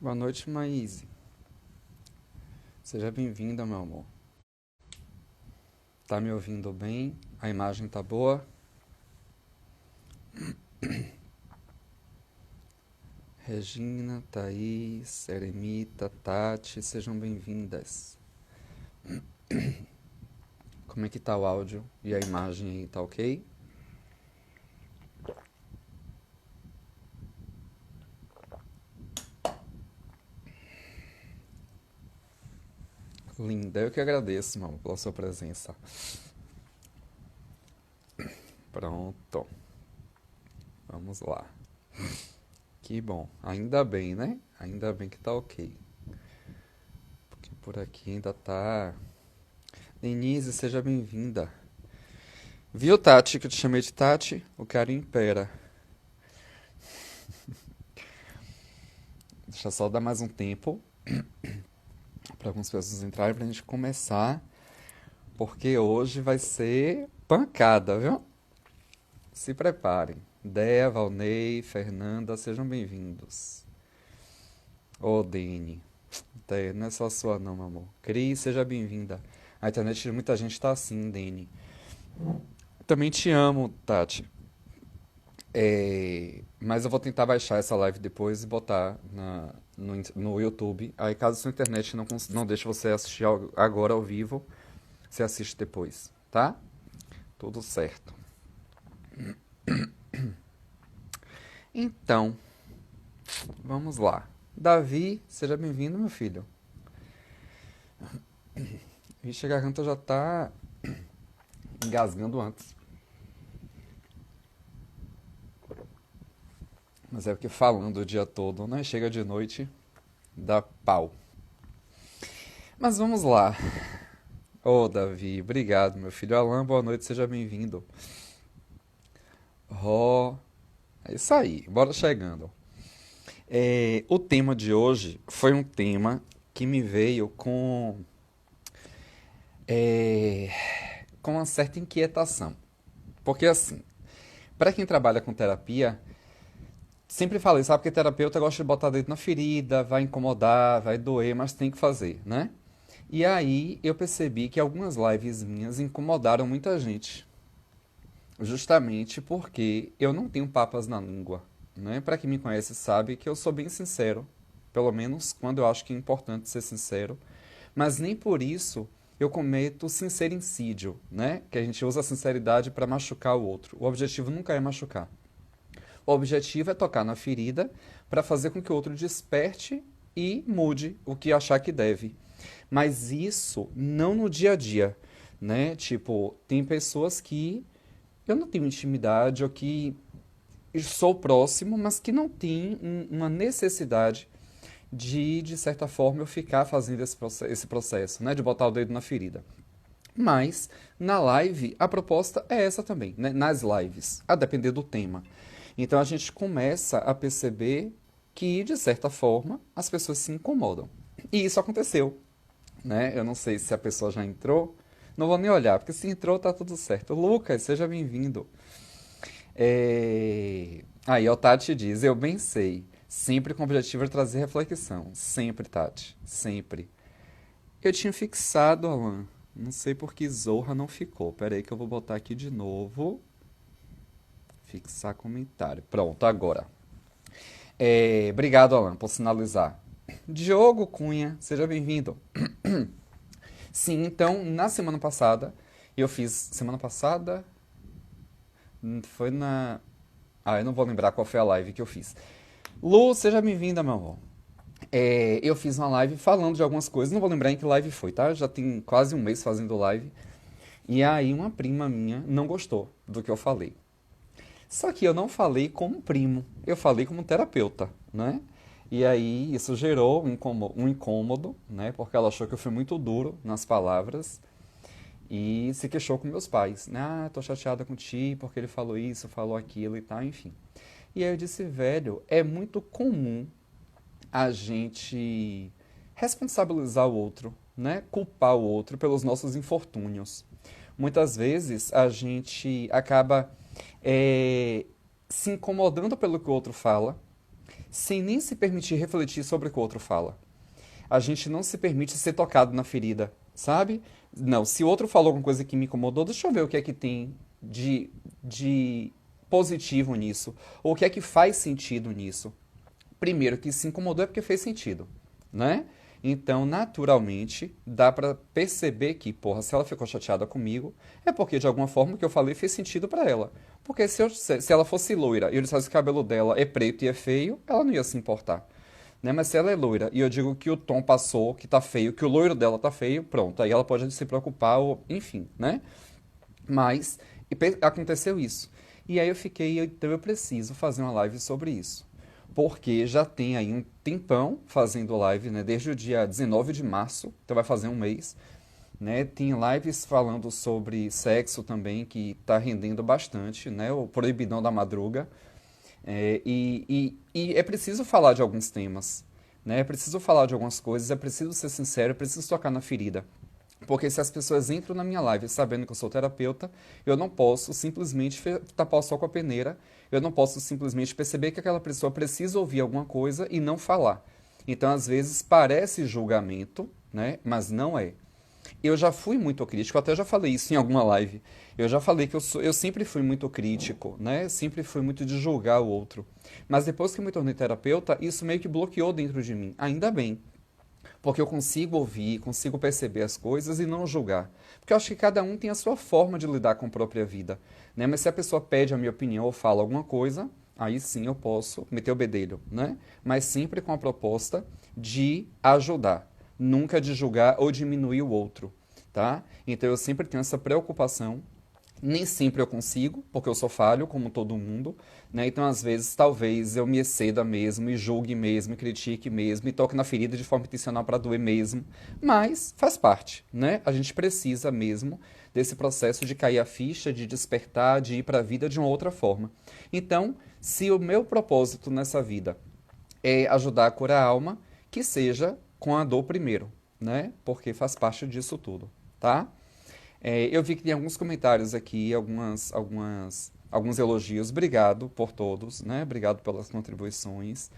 Boa noite, Maíse. Seja bem-vinda, meu amor. Tá me ouvindo bem? A imagem tá boa? Regina, Thaís, Eremita, Tati, sejam bem-vindas. Como é que tá o áudio e a imagem aí, tá ok? Linda, eu que agradeço, meu amor, pela sua presença. Pronto, vamos lá. Que bom, ainda bem, né? Ainda bem que tá ok. Porque por aqui ainda tá. Denise, seja bem-vinda. Viu, Tati, que eu te chamei de Tati? O cara impera. Deixa eu só dar mais um tempo para algumas pessoas entrarem pra gente começar, porque hoje vai ser pancada, viu? Se preparem. Dea, Valnei, Fernanda, sejam bem-vindos. Ô, Dene. Não é só sua não, meu amor. Cris, seja bem-vinda. A internet de muita gente tá assim, Dene. Também te amo, Tati. Mas eu vou tentar baixar essa live depois e botar no YouTube. Aí, caso sua internet não deixe você assistir agora ao vivo, você assiste depois, tá? Tudo certo. Então, vamos lá. Davi, seja bem-vindo, meu filho. Vixe, a garganta já tá engasgando antes. Mas é porque falando o dia todo, né? Chega de noite, dá pau. Mas vamos lá. Ô, Davi, obrigado, meu filho. Alan, boa noite, seja bem-vindo. Ró, é isso aí, bora chegando. O tema de hoje foi um tema que me veio é, com uma certa inquietação. Porque assim, para quem trabalha com terapia, sempre falei, sabe que terapeuta gosta de botar dedo na ferida, vai incomodar, vai doer, mas tem que fazer, né? E aí eu percebi que algumas lives minhas incomodaram muita gente. Justamente porque eu não tenho papas na língua, né? Para quem me conhece sabe que eu sou bem sincero, pelo menos quando eu acho que é importante ser sincero, mas nem por isso eu cometo sincericídio, né? Que a gente usa a sinceridade para machucar o outro. O objetivo nunca é machucar. O objetivo é tocar na ferida para fazer com que o outro desperte e mude o que achar que deve. Mas isso não no dia a dia, né? Tipo, tem pessoas que eu não tenho intimidade ou que sou próximo, mas que não tem uma necessidade de certa forma, eu ficar fazendo esse processo, né? De botar o dedo na ferida. Mas, na live, a proposta é essa também, né? Nas lives, a depender do tema. Então, a gente começa a perceber que, de certa forma, as pessoas se incomodam. E isso aconteceu, né? Eu não sei se a pessoa já entrou, não vou nem olhar, porque se entrou, tá tudo certo. Lucas, seja bem-vindo. Aí, o Tati diz, eu bem sei, sempre com o objetivo de trazer reflexão. Sempre, Tati, sempre. Eu tinha fixado, Alan. Não sei por que Zorra não ficou. Pera aí que eu vou botar aqui de novo. Fixar comentário. Pronto, agora. Obrigado, Alan, por sinalizar. Diogo Cunha, seja bem-vindo. Sim, então, na semana passada, eu fiz. Semana passada? Foi na. Ah, eu não vou lembrar qual foi a live que eu fiz. Lu, seja bem-vinda, meu amor. Eu fiz uma live falando de algumas coisas, não vou lembrar em que live foi, tá? Já tem quase um mês fazendo live. E aí uma prima minha não gostou do que eu falei. Só que eu não falei como primo, eu falei como terapeuta, né? E aí isso gerou um incômodo, né? Porque ela achou que eu fui muito duro nas palavras e se queixou com meus pais, né? Ah, tô chateada com o Ti porque ele falou isso, falou aquilo e tal, enfim. E aí eu disse, velho, é muito comum a gente responsabilizar o outro, né? Culpar o outro pelos nossos infortúnios. Muitas vezes a gente acaba se incomodando pelo que o outro fala, sem nem se permitir refletir sobre o que o outro fala. A gente não se permite ser tocado na ferida, sabe? Não, se o outro falou alguma coisa que me incomodou, deixa eu ver o que é que tem de positivo nisso, ou o que é que faz sentido nisso. Primeiro, que se incomodou é porque fez sentido, né? Então, naturalmente, dá pra perceber que, porra, se ela ficou chateada comigo, é porque de alguma forma o que eu falei fez sentido pra ela. Porque se ela fosse loira e eu dissesse que o cabelo dela é preto e é feio, ela não ia se importar. Né? Mas se ela é loira e eu digo que o tom passou, que tá feio, que o loiro dela tá feio, pronto, aí ela pode se preocupar, ou, enfim, né? Mas aconteceu isso. E aí eu fiquei, então eu preciso fazer uma live sobre isso. Porque já tem aí um tempão fazendo live, né? Desde o dia 19 de março, então vai fazer um mês, né? Tem lives falando sobre sexo também, que tá rendendo bastante, né? O Proibidão da Madruga. E é preciso falar de alguns temas, né? É preciso falar de algumas coisas, é preciso ser sincero, é preciso tocar na ferida. Porque se as pessoas entram na minha live sabendo que eu sou terapeuta, eu não posso simplesmente tapar o sol com a peneira, eu não posso simplesmente perceber que aquela pessoa precisa ouvir alguma coisa e não falar. Então, às vezes, parece julgamento, né? Mas não é. Eu já fui muito crítico, até já falei isso em alguma live. Eu já falei que eu sempre fui muito crítico, né? Sempre fui muito de julgar o outro. Mas depois que eu me tornei terapeuta, isso meio que bloqueou dentro de mim. Ainda bem, porque eu consigo ouvir, consigo perceber as coisas e não julgar. Porque eu acho que cada um tem a sua forma de lidar com a própria vida, né? Mas se a pessoa pede a minha opinião ou fala alguma coisa, aí sim eu posso meter o bedelho, né? Mas sempre com a proposta de ajudar, nunca de julgar ou diminuir o outro, tá? Então eu sempre tenho essa preocupação. Nem sempre eu consigo, porque eu sou falho, como todo mundo, né? Então, às vezes, talvez eu me exceda mesmo, e julgue mesmo, e critique mesmo, e toque na ferida de forma intencional para doer mesmo. Mas faz parte, né? A gente precisa mesmo desse processo de cair a ficha, de despertar, de ir para a vida de uma outra forma. Então, se o meu propósito nessa vida é ajudar a curar a alma, que seja com a dor primeiro, né? Porque faz parte disso tudo, tá? Eu vi que tem alguns comentários aqui, alguns elogios. Obrigado por todos, né? Obrigado pelas contribuições,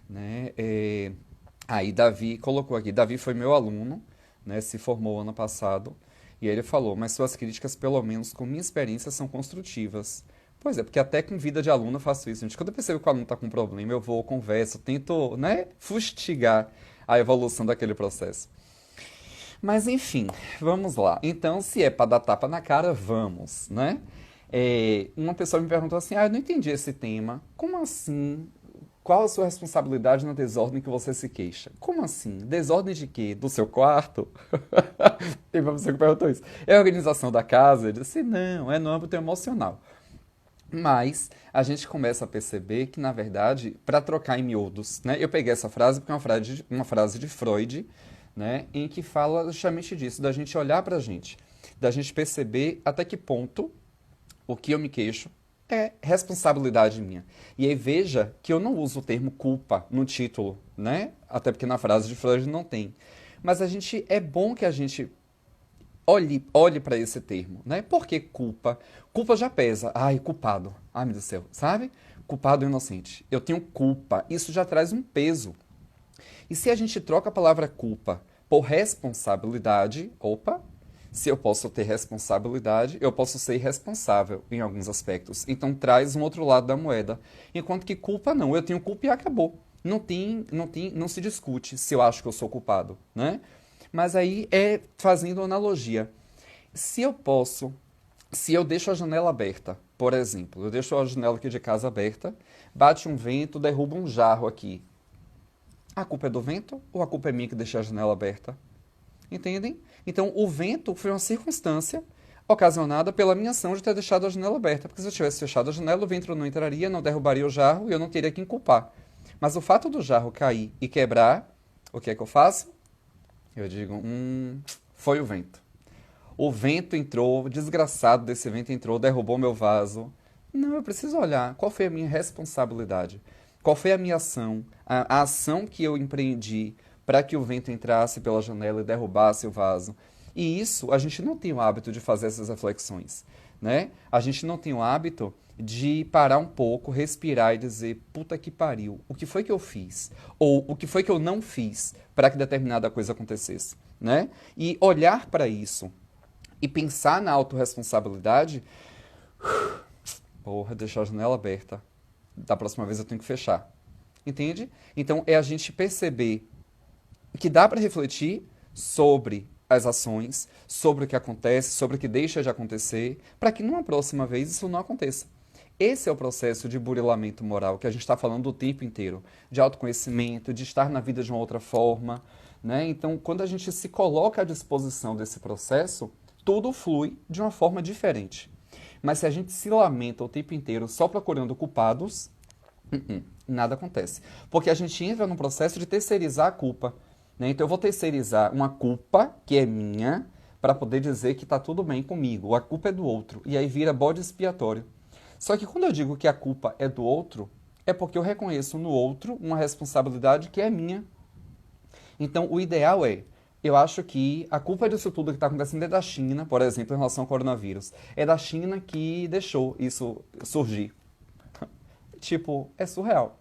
né? Aí Davi colocou aqui, Davi foi meu aluno, né? Se formou ano passado. E ele falou, mas suas críticas, pelo menos com minha experiência, são construtivas. Pois é, porque até com vida de aluno eu faço isso, gente. Quando eu percebo que o aluno está com um problema, eu vou, converso, tento, né, fustigar a evolução daquele processo. Mas enfim, vamos lá. Então, se é para dar tapa na cara, vamos, né? Uma pessoa me perguntou assim: eu não entendi esse tema. Como assim? Qual a sua responsabilidade na desordem que você se queixa? Como assim? Desordem de quê? Do seu quarto? Tem uma pessoa que perguntou isso. É a organização da casa? Eu disse: não, é no âmbito emocional. Mas a gente começa a perceber que, na verdade, para trocar em miúdos, né? Eu peguei essa frase porque é uma frase de Freud, né? Em que fala justamente disso, da gente olhar para a gente, da gente perceber até que ponto o que eu me queixo é responsabilidade minha. E aí veja que eu não uso o termo culpa no título, né? Até porque na frase de Freud não tem. Mas é bom que a gente olhe para esse termo, né? Por que culpa? Culpa já pesa. Ai, culpado. Ai, meu Deus do céu, sabe? Culpado inocente. Eu tenho culpa. Isso já traz um peso. E se a gente troca a palavra culpa por responsabilidade, opa, se eu posso ter responsabilidade, eu posso ser responsável em alguns aspectos. Então traz um outro lado da moeda. Enquanto que culpa não, eu tenho culpa e acabou. Não se discute se eu acho que eu sou culpado, né? Mas aí é fazendo uma analogia. Se eu posso, se eu deixo a janela aberta, por exemplo, eu deixo a janela aqui de casa aberta, bate um vento, derruba um jarro aqui. A culpa é do vento ou a culpa é minha que deixei a janela aberta? Entendem? Então, o vento foi uma circunstância ocasionada pela minha ação de ter deixado a janela aberta. Porque se eu tivesse fechado a janela, o vento não entraria, não derrubaria o jarro e eu não teria que culpar. Mas o fato do jarro cair e quebrar, o que é que eu faço? Eu digo, foi o vento. O vento entrou, o desgraçado desse vento entrou, derrubou meu vaso. Não, eu preciso olhar qual foi a minha responsabilidade. Qual foi a minha ação? A ação que eu empreendi para que o vento entrasse pela janela e derrubasse o vaso. E isso, a gente não tem o hábito de fazer essas reflexões, né? A gente não tem o hábito de parar um pouco, respirar e dizer, puta que pariu, o que foi que eu fiz? Ou o que foi que eu não fiz para que determinada coisa acontecesse, né? E olhar para isso e pensar na autorresponsabilidade, porra, deixar a janela aberta. Da próxima vez eu tenho que fechar. Entende? Então é a gente perceber que dá para refletir sobre as ações, sobre o que acontece, sobre o que deixa de acontecer, para que numa próxima vez isso não aconteça. Esse é o processo de burilamento moral que a gente está falando o tempo inteiro, de autoconhecimento, de estar na vida de uma outra forma, né? Então, quando a gente se coloca à disposição desse processo, tudo flui de uma forma diferente. Mas se a gente se lamenta o tempo inteiro só procurando culpados, nada acontece. Porque a gente entra num processo de terceirizar a culpa, né? Então eu vou terceirizar uma culpa que é minha para poder dizer que está tudo bem comigo. A culpa é do outro. E aí vira bode expiatório. Só que quando eu digo que a culpa é do outro, é porque eu reconheço no outro uma responsabilidade que é minha. Então o ideal é, eu acho que a culpa disso tudo que está acontecendo é da China, por exemplo, em relação ao coronavírus. É da China que deixou isso surgir. Tipo, é surreal,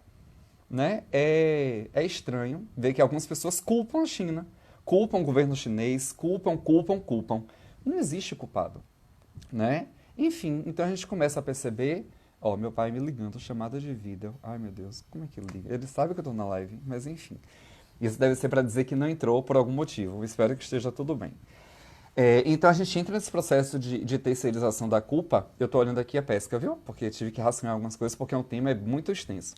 né? É estranho ver que algumas pessoas culpam a China, culpam o governo chinês, culpam. Não existe culpado, né? Enfim, então a gente começa a perceber, ó, meu pai me ligando, chamada de vídeo. Ai, meu Deus, como é que ele liga? Ele sabe que eu tô na live, mas enfim. Isso deve ser para dizer que não entrou por algum motivo. Espero que esteja tudo bem. Então a gente entra nesse processo de terceirização da culpa. Eu tô olhando aqui a pesca, viu? Porque tive que raciocinar algumas coisas porque o tema é muito extenso.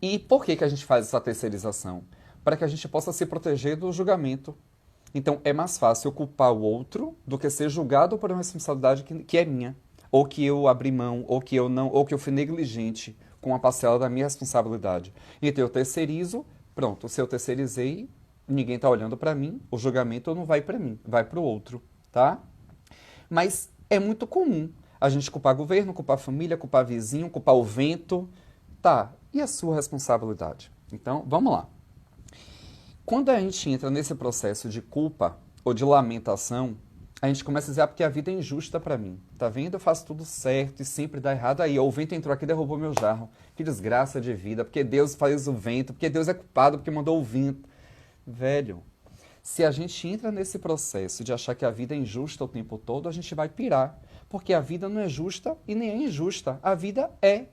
E por que a gente faz essa terceirização? Para que a gente possa se proteger do julgamento. Então é mais fácil eu culpar o outro do que ser julgado por uma responsabilidade que é minha. Ou que eu abri mão, ou que eu não, ou que eu fui negligente com uma parcela da minha responsabilidade. Então eu terceirizo, pronto, se eu terceirizei, ninguém está olhando para mim, o julgamento não vai para mim, vai para o outro, tá? Mas é muito comum a gente culpar governo, culpar família, culpar vizinho, culpar o vento. Tá, e a sua responsabilidade? Então, vamos lá. Quando a gente entra nesse processo de culpa ou de lamentação, a gente começa a dizer, ah, porque a vida é injusta para mim. Tá vendo? Eu faço tudo certo e sempre dá errado. Aí, ó, o vento entrou aqui e derrubou meu jarro. Que desgraça de vida. Porque Deus faz o vento, porque Deus é culpado, porque mandou o vento. Velho, se a gente entra nesse processo de achar que a vida é injusta o tempo todo, a gente vai pirar. Porque a vida não é justa e nem é injusta. A vida é.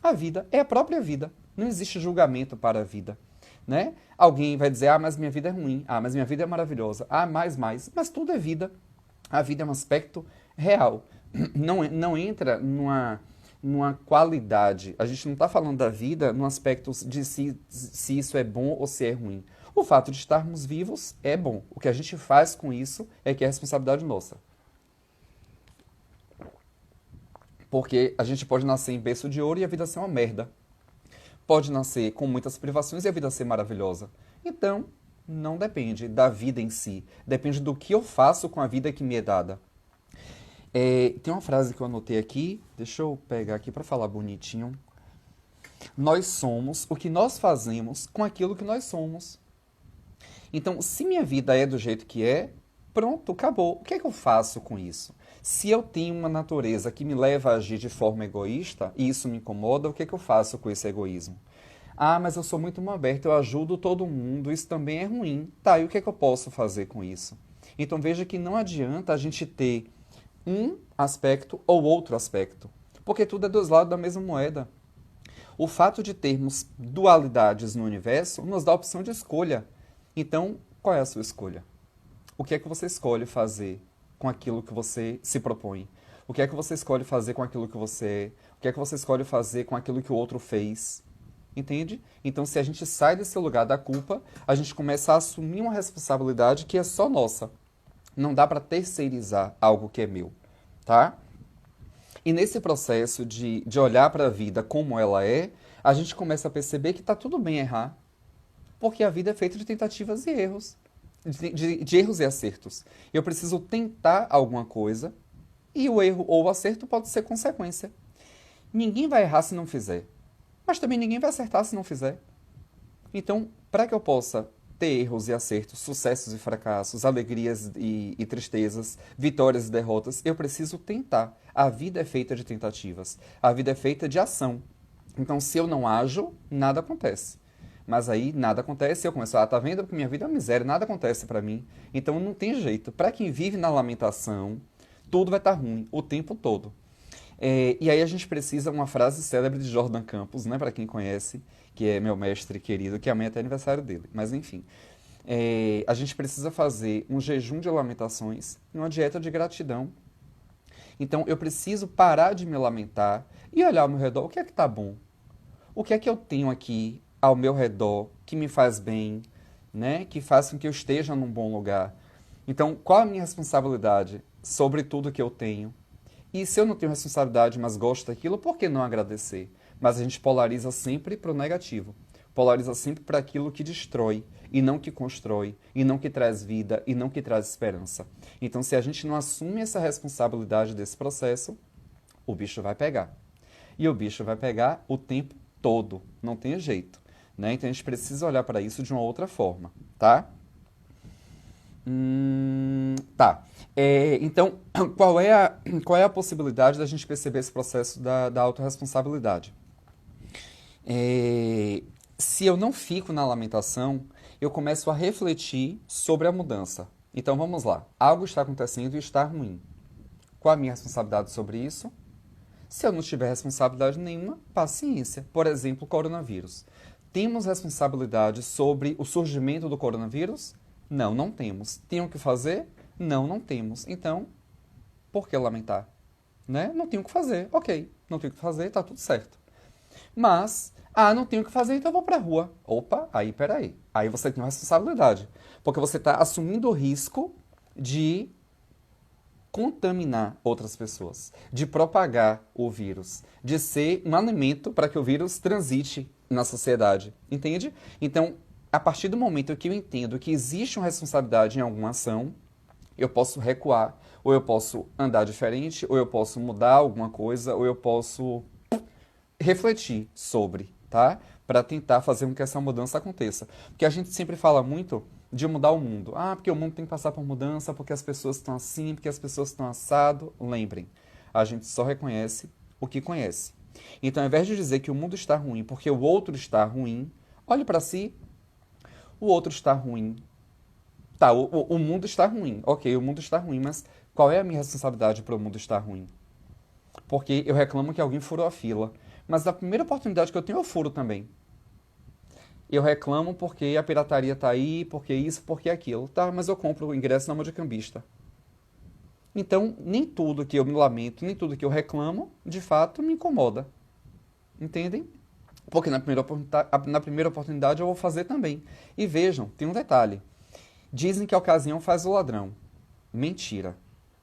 A vida é a própria vida. Não existe julgamento para a vida, né? Alguém vai dizer, ah, mas minha vida é ruim. Ah, mas minha vida é maravilhosa. Ah, mais. Mas tudo é vida. A vida é um aspecto real. Não entra numa qualidade. A gente não está falando da vida no aspecto de se isso é bom ou se é ruim. O fato de estarmos vivos é bom. O que a gente faz com isso é que é responsabilidade nossa. Porque a gente pode nascer em berço de ouro e a vida ser uma merda. Pode nascer com muitas privações e a vida ser maravilhosa. Então, não depende da vida em si. Depende do que eu faço com a vida que me é dada. Tem uma frase que eu anotei aqui. Deixa eu pegar aqui para falar bonitinho. Nós somos o que nós fazemos com aquilo que nós somos. Então, se minha vida é do jeito que é, pronto, acabou. O que é que eu faço com isso? Se eu tenho uma natureza que me leva a agir de forma egoísta e isso me incomoda, o que é que eu faço com esse egoísmo? Ah, mas eu sou muito mal aberto, eu ajudo todo mundo, isso também é ruim. Tá, e o que é que eu posso fazer com isso? Então veja que não adianta a gente ter um aspecto ou outro aspecto, porque tudo é dos lados da mesma moeda. O fato de termos dualidades no universo nos dá a opção de escolha. Então, qual é a sua escolha? O que é que você escolhe fazer com aquilo que você se propõe? O que é que você escolhe fazer com aquilo que você é? O que é que você escolhe fazer com aquilo que o outro fez? Entende? Então, se a gente sai desse lugar da culpa, a gente começa a assumir uma responsabilidade que é só nossa. Não dá para terceirizar algo que é meu, tá? E nesse processo de olhar para a vida como ela é, a gente começa a perceber que está tudo bem errar, porque a vida é feita de tentativas e erros, de erros e acertos. Eu preciso tentar alguma coisa e o erro ou o acerto pode ser consequência. Ninguém vai errar se não fizer, mas também ninguém vai acertar se não fizer. Então, para que eu possa ter erros e acertos, sucessos e fracassos, alegrias e tristezas, vitórias e derrotas. Eu preciso tentar. A vida é feita de tentativas. A vida é feita de ação. Então, se eu não ajo, nada acontece. Mas aí nada acontece, eu começo, tá vendo? Porque minha vida é uma miséria, nada acontece pra mim. Então não tem jeito. Pra quem vive na lamentação, tudo vai estar ruim o tempo todo. E aí a gente precisa uma frase célebre de Jordan Campos, né, para quem conhece, que é meu mestre querido, que amanhã é até aniversário dele. Mas enfim, a gente precisa fazer um jejum de lamentações e uma dieta de gratidão. Então eu preciso parar de me lamentar e olhar ao meu redor, o que é que tá bom? O que é que eu tenho aqui ao meu redor que me faz bem, né? Que faz com que eu esteja num bom lugar. Então, qual a minha responsabilidade sobre tudo que eu tenho? E se eu não tenho responsabilidade, mas gosto daquilo, por que não agradecer? Mas a gente polariza sempre para o negativo. Polariza sempre para aquilo que destrói, e não que constrói, e não que traz vida, e não que traz esperança. Então, se a gente não assume essa responsabilidade desse processo, o bicho vai pegar. E o bicho vai pegar o tempo todo, não tem jeito. Né? Então a gente precisa olhar para isso de uma outra forma, tá? Tá. Então, qual é a possibilidade da gente perceber esse processo da autorresponsabilidade? Se eu não fico na lamentação, eu começo a refletir sobre a mudança. Então vamos lá. Algo está acontecendo e está ruim. Qual a minha responsabilidade sobre isso? Se eu não tiver responsabilidade nenhuma, paciência. Por exemplo, coronavírus. Temos responsabilidade sobre o surgimento do coronavírus? Não, não temos. Tenho que fazer? Não, não temos. Então, por que lamentar? Né? Não tenho o que fazer. Ok, não tenho o que fazer, tá tudo certo. Mas, não tenho o que fazer, então eu vou pra rua. Opa, aí peraí. Aí você tem uma responsabilidade. Porque você está assumindo o risco de contaminar outras pessoas, de propagar o vírus, de ser um alimento para que o vírus transite na sociedade, entende? Então, a partir do momento que eu entendo que existe uma responsabilidade em alguma ação, eu posso recuar, ou eu posso andar diferente, ou eu posso mudar alguma coisa, ou eu posso refletir sobre, tá? Para tentar fazer com que essa mudança aconteça. Porque a gente sempre fala muito de mudar o mundo. Porque o mundo tem que passar por mudança, porque as pessoas estão assim, porque as pessoas estão assado. Lembrem, a gente só reconhece o que conhece. Então, ao invés de dizer que o mundo está ruim porque o outro está ruim, olhe para si, o outro está ruim. Tá, o mundo está ruim. Ok, o mundo está ruim, mas qual é a minha responsabilidade para o mundo estar ruim? Porque eu reclamo que alguém furou a fila. Mas na primeira oportunidade que eu tenho, eu furo também. Eu reclamo porque a pirataria tá aí, porque isso, porque aquilo. Tá, mas eu compro o ingresso na mão de cambista. Então, nem tudo que eu me lamento, nem tudo que eu reclamo, de fato, me incomoda. Entendem? Porque na primeira oportunidade eu vou fazer também. E vejam, tem um detalhe. Dizem que a ocasião faz o ladrão. Mentira.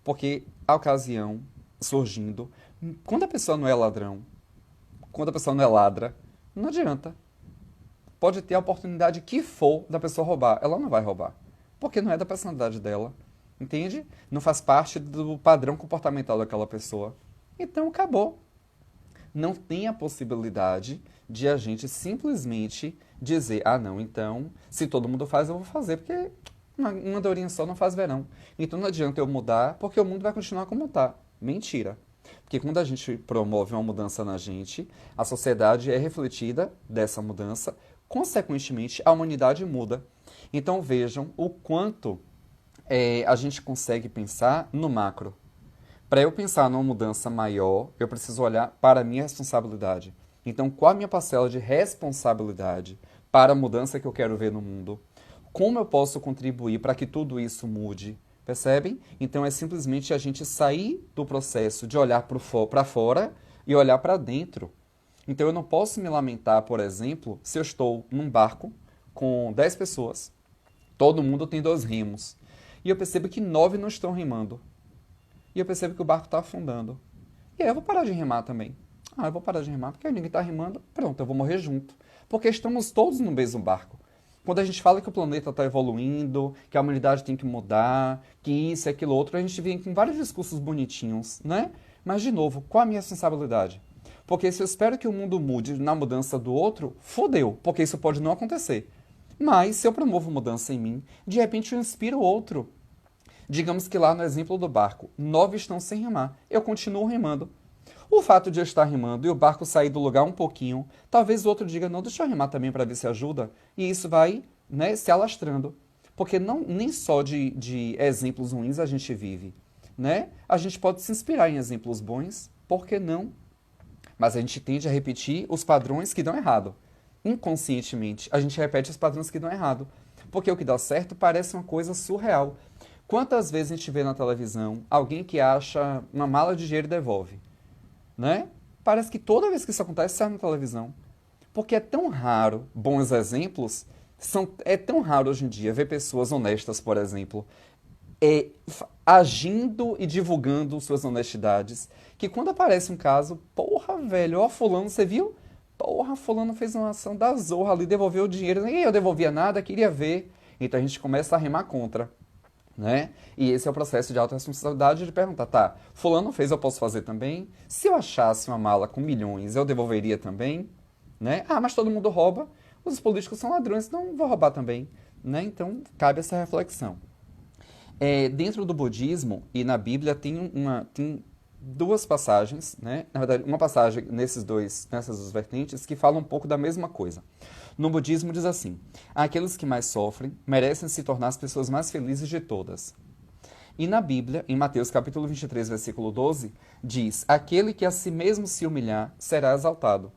Porque a ocasião surgindo, quando a pessoa não é ladrão, quando a pessoa não é ladra, não adianta. Pode ter a oportunidade que for da pessoa roubar, ela não vai roubar. Porque não é da personalidade dela. Entende? Não faz parte do padrão comportamental daquela pessoa. Então acabou. Não tem a possibilidade de a gente simplesmente dizer, não, então, se todo mundo faz, eu vou fazer, porque uma andorinha só não faz verão. Então não adianta eu mudar, porque o mundo vai continuar como está. Mentira. Porque quando a gente promove uma mudança na gente, a sociedade é refletida dessa mudança, consequentemente a humanidade muda. Então vejam o quanto a gente consegue pensar no macro. Para eu pensar numa mudança maior, eu preciso olhar para a minha responsabilidade. Então, qual a minha parcela de responsabilidade para a mudança que eu quero ver no mundo? Como eu posso contribuir para que tudo isso mude? Percebem? Então, é simplesmente a gente sair do processo de olhar para fora e olhar para dentro. Então, eu não posso me lamentar, por exemplo, se eu estou num barco com 10 pessoas, todo mundo tem 2 remos, e eu percebo que 9 não estão remando. E eu percebo que o barco está afundando. E aí eu vou parar de remar também. Eu vou parar de remar porque ninguém está remando. Pronto, eu vou morrer junto. Porque estamos todos no mesmo barco. Quando a gente fala que o planeta está evoluindo, que a humanidade tem que mudar, que isso e aquilo outro, a gente vem com vários discursos bonitinhos, né? Mas, de novo, qual a minha responsabilidade? Porque se eu espero que o mundo mude na mudança do outro, fodeu, porque isso pode não acontecer. Mas se eu promovo mudança em mim, de repente eu inspiro outro. Digamos que lá no exemplo do barco, 9 estão sem remar. Eu continuo remando. O fato de eu estar remando e o barco sair do lugar um pouquinho, talvez o outro diga, não, deixa eu remar também para ver se ajuda. E isso vai, né, se alastrando. Porque não, nem só de exemplos ruins a gente vive, né? A gente pode se inspirar em exemplos bons, por que não? Mas a gente tende a repetir os padrões que dão errado. Inconscientemente, a gente repete os padrões que dão errado. Porque o que dá certo parece uma coisa surreal. Quantas vezes a gente vê na televisão alguém que acha uma mala de dinheiro e devolve? Né? Parece que toda vez que isso acontece, sai na televisão. Porque é tão raro bons exemplos, é tão raro hoje em dia ver pessoas honestas, por exemplo, agindo e divulgando suas honestidades, que quando aparece um caso, porra, velho, ó, fulano, você viu? Porra, fulano fez uma ação da zorra ali, devolveu o dinheiro, nem eu devolvia nada, queria ver. Então a gente começa a remar contra, né? E esse é o processo de autorresponsabilidade de perguntar, tá, fulano fez, eu posso fazer também? Se eu achasse uma mala com milhões, eu devolveria também? Né? Ah, mas todo mundo rouba, os políticos são ladrões, então vou roubar também, né? Então cabe essa reflexão. Dentro do budismo e na Bíblia tem duas passagens, né? Na verdade, uma passagem nessas duas vertentes que falam um pouco da mesma coisa. No budismo diz assim: aqueles que mais sofrem merecem se tornar as pessoas mais felizes de todas. E na Bíblia, em Mateus capítulo 23, versículo 12, diz: aquele que a si mesmo se humilhar será exaltado.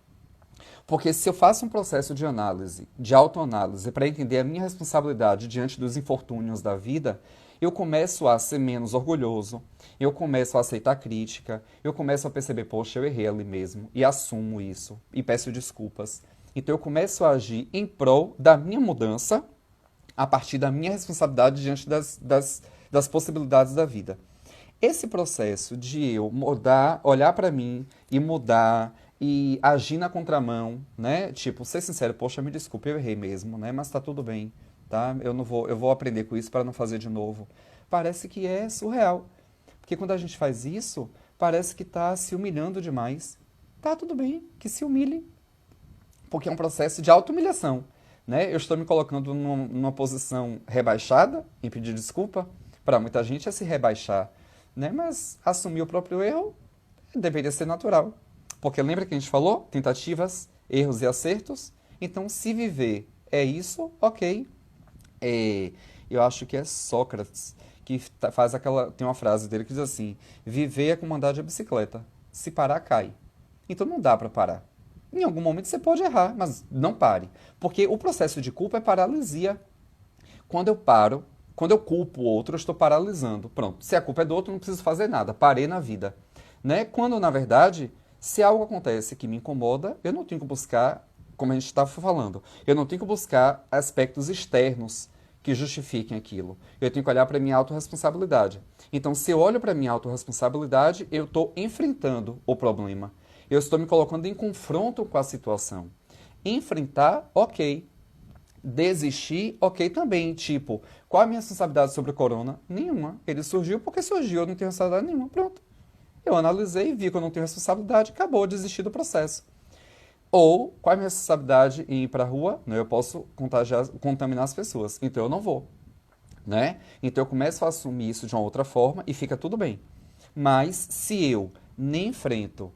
Porque se eu faço um processo de análise, de autoanálise, para entender a minha responsabilidade diante dos infortúnios da vida, eu começo a ser menos orgulhoso, eu começo a aceitar crítica, eu começo a perceber, poxa, eu errei ali mesmo, e assumo isso, e peço desculpas. Então eu começo a agir em prol da minha mudança, a partir da minha responsabilidade diante das possibilidades da vida. Esse processo de eu mudar, olhar para mim e mudar e agir na contramão, né? Tipo, ser sincero, poxa, me desculpe, eu errei mesmo, né? Mas tá tudo bem, tá? Eu vou aprender com isso para não fazer de novo. Parece que é surreal. Porque quando a gente faz isso, parece que tá se humilhando demais. Tá tudo bem, que se humilhe, porque é um processo de auto-humilhação, né? Eu estou me colocando numa posição rebaixada, em pedir desculpa. Para muita gente é se rebaixar, né? Mas assumir o próprio erro deveria ser natural. Porque lembra que a gente falou? Tentativas, erros e acertos. Então, se viver é isso, ok. Eu acho que é Sócrates que faz aquela. Tem uma frase dele que diz assim: viver é como andar de bicicleta. Se parar, cai. Então não dá para parar. Em algum momento você pode errar, mas não pare. Porque o processo de culpa é paralisia. Quando eu paro, quando eu culpo o outro, eu estou paralisando. Pronto, se a culpa é do outro, não preciso fazer nada. Parei na vida. Né? Quando, na verdade, se algo acontece que me incomoda, eu não tenho que buscar, como a gente estava falando, eu não tenho que buscar aspectos externos que justifiquem aquilo. Eu tenho que olhar para a minha autorresponsabilidade. Então, se eu olho para a minha autorresponsabilidade, eu estou enfrentando o problema. Eu estou me colocando em confronto com a situação. Enfrentar, ok. Desistir, ok também. Tipo, qual a minha responsabilidade sobre o corona? Nenhuma. Ele surgiu porque surgiu, eu não tenho responsabilidade nenhuma. Pronto. Eu analisei, vi que eu não tenho responsabilidade, acabou, desisti do processo. Ou, qual é a minha responsabilidade em ir para a rua? Não, eu posso contaminar as pessoas, então eu não vou. Né? Então eu começo a assumir isso de uma outra forma e fica tudo bem. Mas se eu nem enfrento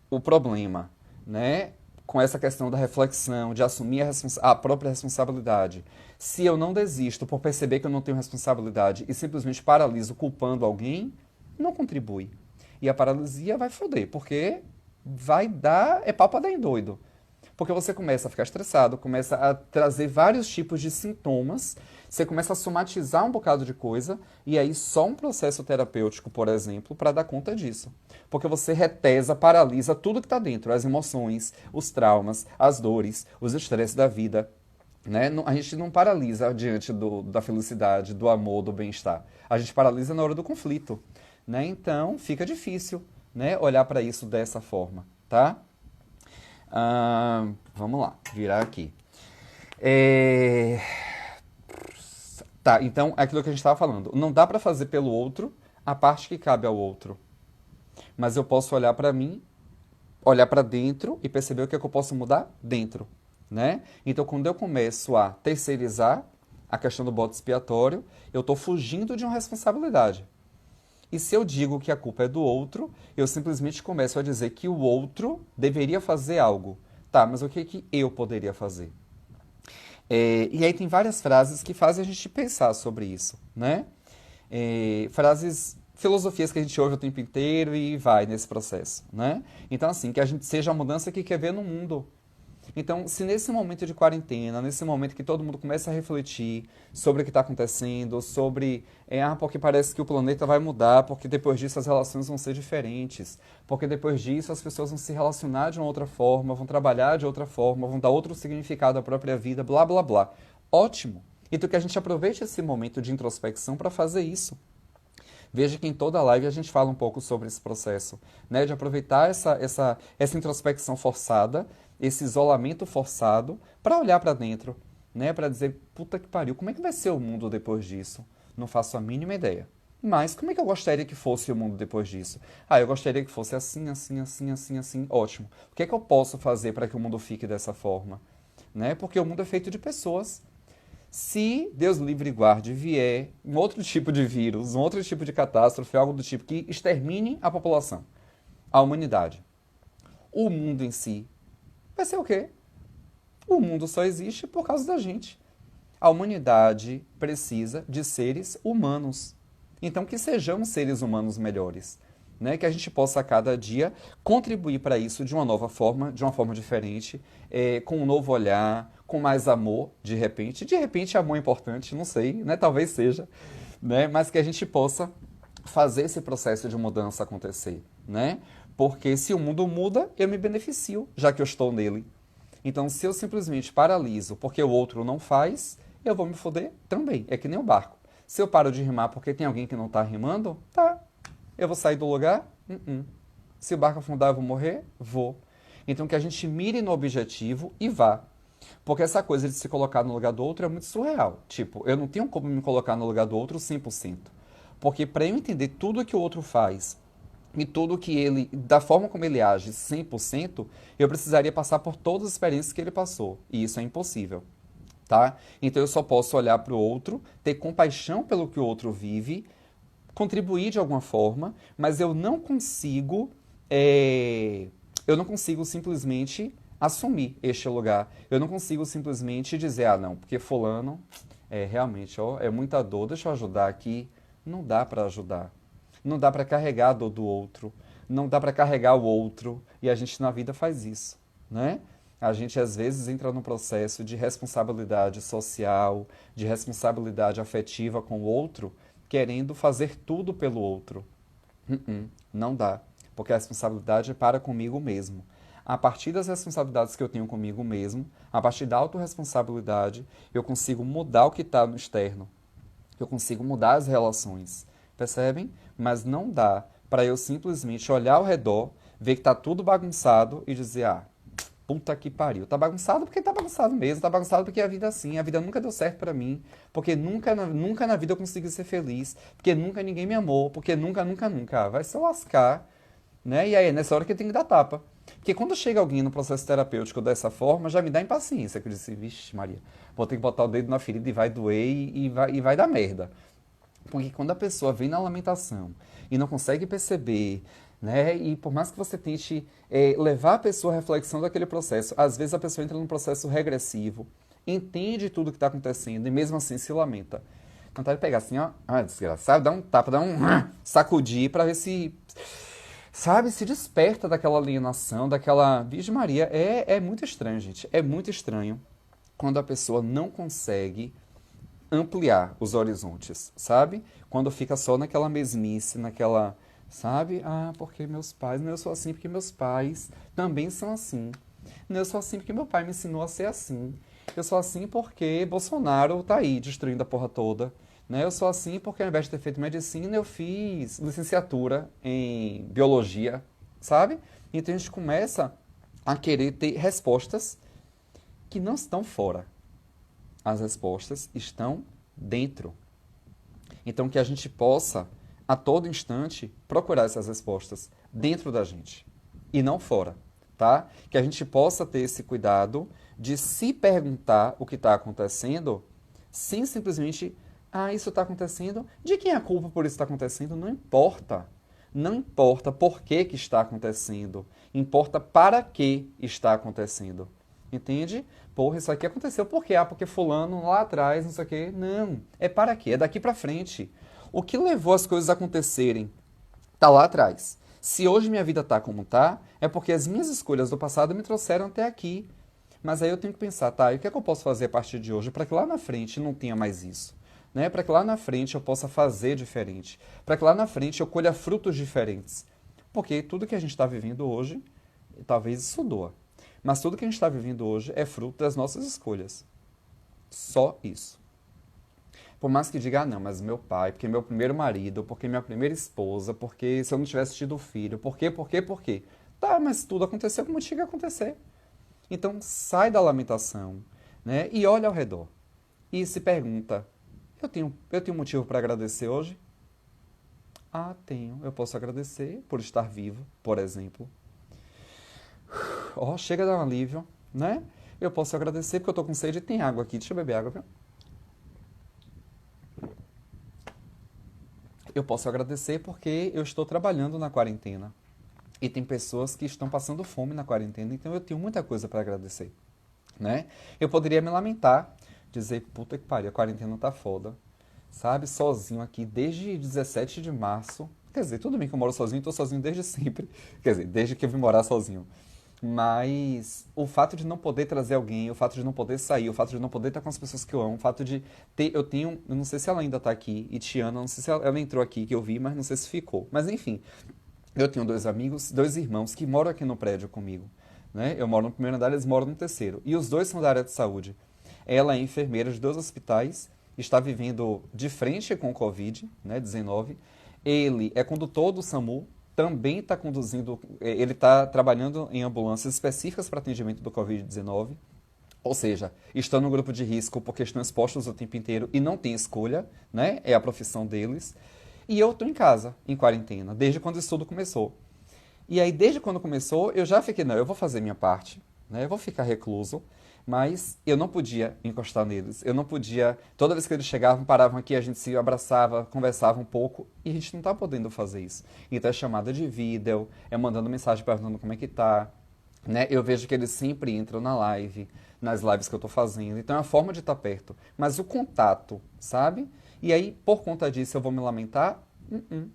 o problema, né, com essa questão da reflexão, de assumir a própria responsabilidade, se eu não desisto por perceber que eu não tenho responsabilidade e simplesmente paraliso culpando alguém, não contribui. E a paralisia vai foder, porque vai dar, é pau pra dar em doido. Porque você começa a ficar estressado, começa a trazer vários tipos de sintomas, você começa a somatizar um bocado de coisa, e aí só um processo terapêutico, por exemplo, para dar conta disso. Porque você retesa, paralisa tudo que está dentro, as emoções, os traumas, as dores, os estresses da vida. Né? A gente não paralisa diante da felicidade, do amor, do bem-estar. A gente paralisa na hora do conflito. Né? Então, fica difícil, né, olhar para isso dessa forma, tá? Vamos lá, virar aqui. Tá, então, é aquilo que a gente estava falando. Não dá para fazer pelo outro a parte que cabe ao outro. Mas eu posso olhar para mim, olhar para dentro e perceber o que é que eu posso mudar dentro. né? Então, quando eu começo a terceirizar a questão do bode expiatório, eu estou fugindo de uma responsabilidade. E se eu digo que a culpa é do outro, eu simplesmente começo a dizer que o outro deveria fazer algo. Tá, mas o que que eu poderia fazer? E aí tem várias frases que fazem a gente pensar sobre isso, né? Frases, filosofias que a gente ouve o tempo inteiro e vai nesse processo, né? Então, assim, que a gente seja a mudança que quer ver no mundo. Então, se nesse momento de quarentena, nesse momento que todo mundo começa a refletir sobre o que está acontecendo, sobre, porque parece que o planeta vai mudar, porque depois disso as relações vão ser diferentes, porque depois disso as pessoas vão se relacionar de uma outra forma, vão trabalhar de outra forma, vão dar outro significado à própria vida, blá, blá, blá. Ótimo! Então que a gente aproveite esse momento de introspecção para fazer isso. Veja que em toda a live a gente fala um pouco sobre esse processo, né? De aproveitar essa introspecção forçada, esse isolamento forçado, para olhar para dentro, né? Para dizer, puta que pariu, como é que vai ser o mundo depois disso? Não faço a mínima ideia. Mas como é que eu gostaria que fosse o mundo depois disso? Eu gostaria que fosse assim, assim, assim, assim, assim. Ótimo. O que é que eu posso fazer para que o mundo fique dessa forma? Né? Porque o mundo é feito de pessoas. Se Deus livre e guarde vier um outro tipo de vírus, um outro tipo de catástrofe, algo do tipo que extermine a população, a humanidade, o mundo em si, vai ser o quê? O mundo só existe por causa da gente. A humanidade precisa de seres humanos. Então, que sejamos seres humanos melhores. Né? Que a gente possa, a cada dia, contribuir para isso de uma nova forma, de uma forma diferente, com um novo olhar, com mais amor, de repente. De repente, amor é importante, não sei, né? Talvez seja. Né? Mas que a gente possa fazer esse processo de mudança acontecer. Né? Porque se o mundo muda, eu me beneficio, já que eu estou nele. Então, se eu simplesmente paraliso porque o outro não faz, eu vou me foder também. É que nem o barco. Se eu paro de rimar porque tem alguém que não está rimando, tá. Eu vou sair do lugar? Se o barco afundar, eu vou morrer? Vou. Então, que a gente mire no objetivo e vá. Porque essa coisa de se colocar no lugar do outro é muito surreal. Tipo, eu não tenho como me colocar no lugar do outro 100%. Porque para eu entender tudo que o outro faz e tudo que ele, da forma como ele age 100%, eu precisaria passar por todas as experiências que ele passou. E isso é impossível. Tá? Então eu só posso olhar para o outro, ter compaixão pelo que o outro vive, contribuir de alguma forma, mas eu não consigo simplesmente assumir este lugar. Eu não consigo simplesmente dizer, não, porque fulano realmente, é muita dor, deixa eu ajudar aqui. Não dá para ajudar. Não dá para carregar a dor do outro. Não dá para carregar o outro. E a gente na vida faz isso, né? A gente às vezes entra num processo de responsabilidade social, de responsabilidade afetiva com o outro, querendo fazer tudo pelo outro. Não dá, porque a responsabilidade é para comigo mesmo. A partir das responsabilidades que eu tenho comigo mesmo, a partir da autorresponsabilidade, eu consigo mudar o que está no externo. Eu consigo mudar as relações. Percebem? Mas não dá para eu simplesmente olhar ao redor, ver que está tudo bagunçado e dizer, puta que pariu. Tá bagunçado porque tá bagunçado mesmo. Tá bagunçado porque a vida é assim. A vida nunca deu certo pra mim. Porque nunca na vida eu consegui ser feliz. Porque nunca ninguém me amou. Porque nunca, nunca, nunca. Vai se lascar. Né? E aí é nessa hora que tem que dar tapa. Porque quando chega alguém no processo terapêutico dessa forma, já me dá impaciência. Que eu disse, vixe Maria, vou ter que botar o dedo na ferida e vai doer e vai dar merda. Porque quando a pessoa vem na lamentação e não consegue perceber, né? E por mais que você tente levar a pessoa à reflexão daquele processo, às vezes a pessoa entra num processo regressivo, entende tudo o que está acontecendo e mesmo assim se lamenta. Vontade de pegar assim, ó, desgraçado, dar um tapa, dar um sacudir para ver se, sabe, se desperta daquela alienação, daquela... Virgem Maria, é muito estranho, gente. É muito estranho quando a pessoa não consegue ampliar os horizontes, sabe? Quando fica só naquela mesmice, naquela... Sabe? Porque meus pais... Não, eu sou assim porque meus pais também são assim. Não, eu sou assim porque meu pai me ensinou a ser assim. Eu sou assim porque Bolsonaro tá aí destruindo a porra toda. Né? Eu sou assim porque ao invés de ter feito medicina, eu fiz licenciatura em biologia, sabe? Então a gente começa a querer ter respostas que não estão fora. As respostas estão dentro. Então que a gente possa a todo instante procurar essas respostas dentro da gente e não fora, tá? Que a gente possa ter esse cuidado de se perguntar o que está acontecendo, sem simplesmente, isso está acontecendo, de quem é a culpa por isso estar acontecendo? Não importa. Não importa por que que está acontecendo, importa para que está acontecendo. Entende? Porra, isso aqui aconteceu por quê? Porque fulano lá atrás, não sei o quê. Não, é para quê? É daqui para frente. O que levou as coisas a acontecerem tá lá atrás. Se hoje minha vida tá como tá, é porque as minhas escolhas do passado me trouxeram até aqui. Mas aí eu tenho que pensar, tá, e o que é que eu posso fazer a partir de hoje para que lá na frente não tenha mais isso? Né? Para que lá na frente eu possa fazer diferente. Para que lá na frente eu colha frutos diferentes. Porque tudo que a gente está vivendo hoje, talvez isso doa. Mas tudo que a gente está vivendo hoje é fruto das nossas escolhas. Só isso. Por mais que diga, não, mas meu pai, porque meu primeiro marido, porque minha primeira esposa, porque se eu não tivesse tido filho, por quê? Tá, mas tudo aconteceu como tinha que acontecer. Então sai da lamentação, né? E olha ao redor. E se pergunta, eu tenho motivo para agradecer hoje? Ah, tenho. Eu posso agradecer por estar vivo, por exemplo. Ó, chega a dar um alívio, né? Eu posso agradecer porque eu tô com sede e tem água aqui. Deixa eu beber água, viu? Eu posso agradecer porque eu estou trabalhando na quarentena. E tem pessoas que estão passando fome na quarentena, então eu tenho muita coisa para agradecer, né? Eu poderia me lamentar, dizer, puta que pariu, a quarentena tá foda, sabe? Sozinho aqui desde 17 de março. Quer dizer, tudo bem que eu moro sozinho, tô sozinho desde sempre. Quer dizer, desde que eu vim morar sozinho. Mas o fato de não poder trazer alguém, o fato de não poder sair, o fato de não poder estar com as pessoas que eu amo, o fato de ter, eu não sei se ela ainda tá aqui, e Tiana, não sei se ela entrou aqui que eu vi, mas não sei se ficou. Mas enfim, eu tenho dois amigos, dois irmãos que moram aqui no prédio comigo, né? Eu moro no primeiro andar, eles moram no terceiro. E os dois são da área de saúde. Ela é enfermeira de dois hospitais, está vivendo de frente com o Covid, né, 19. Ele é condutor do SAMU, também está conduzindo, ele está trabalhando em ambulâncias específicas para atendimento do Covid-19. Ou seja, estão no grupo de risco porque estão expostos o tempo inteiro e não têm escolha, né? É a profissão deles. E eu estou em casa, em quarentena, desde quando isso tudo começou. E aí, desde quando começou, eu já fiquei, não, eu vou fazer minha parte, né? Eu vou ficar recluso, mas eu não podia encostar neles. Eu não podia, toda vez que eles chegavam, paravam aqui, a gente se abraçava, conversava um pouco, e a gente não tá podendo fazer isso. Então é chamada de vídeo, é mandando mensagem perguntando como é que tá, né? Eu vejo que eles sempre entram na live, nas lives que eu tô fazendo. Então é uma forma de estar perto. Mas o contato, sabe? E aí, por conta disso, eu vou me lamentar? Uh-uh.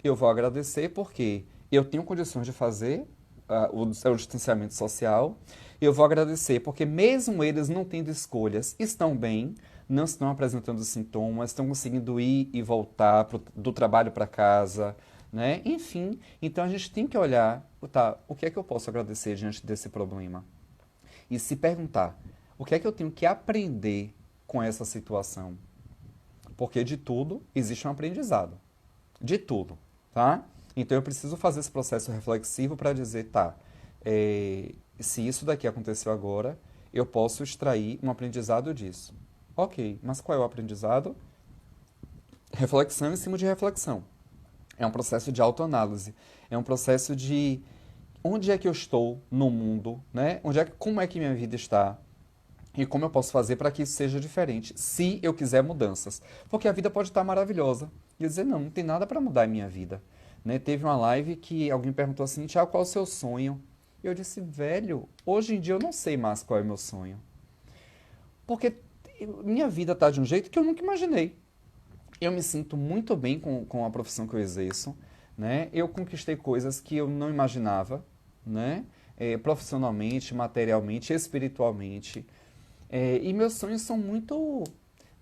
Eu vou agradecer porque eu tenho condições de fazer o distanciamento social. Eu vou agradecer porque mesmo eles não tendo escolhas, estão bem, não estão apresentando sintomas, estão conseguindo ir e voltar do trabalho para casa, né? Enfim, então a gente tem que olhar, tá, o que é que eu posso agradecer diante desse problema? E se perguntar, o que é que eu tenho que aprender com essa situação? Porque de tudo existe um aprendizado. De tudo, tá? Então eu preciso fazer esse processo reflexivo para dizer, tá, se isso daqui aconteceu agora, eu posso extrair um aprendizado disso. Ok, mas qual é o aprendizado? Reflexão em cima de reflexão. É um processo de autoanálise. É um processo de onde é que eu estou no mundo, né? Como é que minha vida está? E como eu posso fazer para que isso seja diferente, se eu quiser mudanças. Porque a vida pode estar maravilhosa. E eu dizer, não, não tem nada para mudar a minha vida. Né? Teve uma live que alguém perguntou assim, Tiago, qual é o seu sonho? E eu disse, velho, hoje em dia eu não sei mais qual é o meu sonho. Porque minha vida está de um jeito que eu nunca imaginei. Eu me sinto muito bem com a profissão que eu exerço, né? Eu conquistei coisas que eu não imaginava, né? Profissionalmente, materialmente, espiritualmente. E meus sonhos são muito...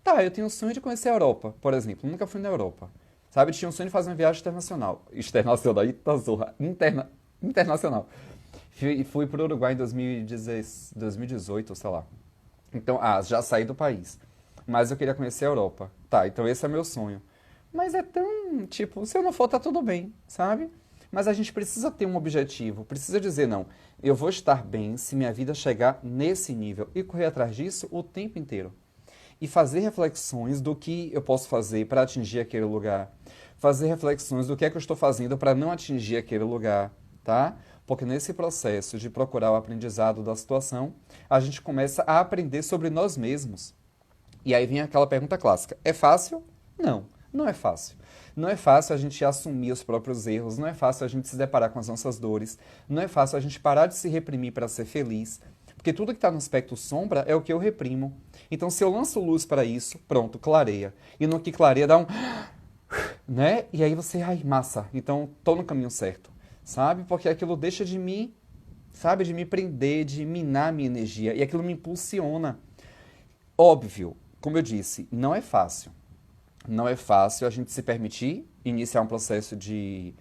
Tá, eu tenho o sonho de conhecer a Europa, por exemplo. Nunca fui na Europa. Sabe, tinha um sonho de fazer uma viagem internacional. Internacional, eita zorra. Internacional. Fui para o Uruguai em 2018, sei lá. Então, já saí do país. Mas eu queria conhecer a Europa. Tá, então esse é meu sonho. Mas é tão, tipo, se eu não for, tá tudo bem, sabe? Mas a gente precisa ter um objetivo, precisa dizer, não, eu vou estar bem se minha vida chegar nesse nível e correr atrás disso o tempo inteiro. E fazer reflexões do que eu posso fazer para atingir aquele lugar. Fazer reflexões do que é que eu estou fazendo para não atingir aquele lugar, tá? Porque nesse processo de procurar o aprendizado da situação, a gente começa a aprender sobre nós mesmos. E aí vem aquela pergunta clássica: é fácil? Não, não é fácil. Não é fácil a gente assumir os próprios erros, não é fácil a gente se deparar com as nossas dores, não é fácil a gente parar de se reprimir para ser feliz, porque tudo que está no aspecto sombra é o que eu reprimo. Então, se eu lanço luz para isso, pronto, clareia. E no que clareia dá um, né? E aí você, ai, massa, então tô no caminho certo, sabe? Porque aquilo deixa de me, sabe, de me prender, de minar a minha energia, e aquilo me impulsiona. Óbvio, como eu disse, não é fácil. Não é fácil a gente se permitir iniciar um processo de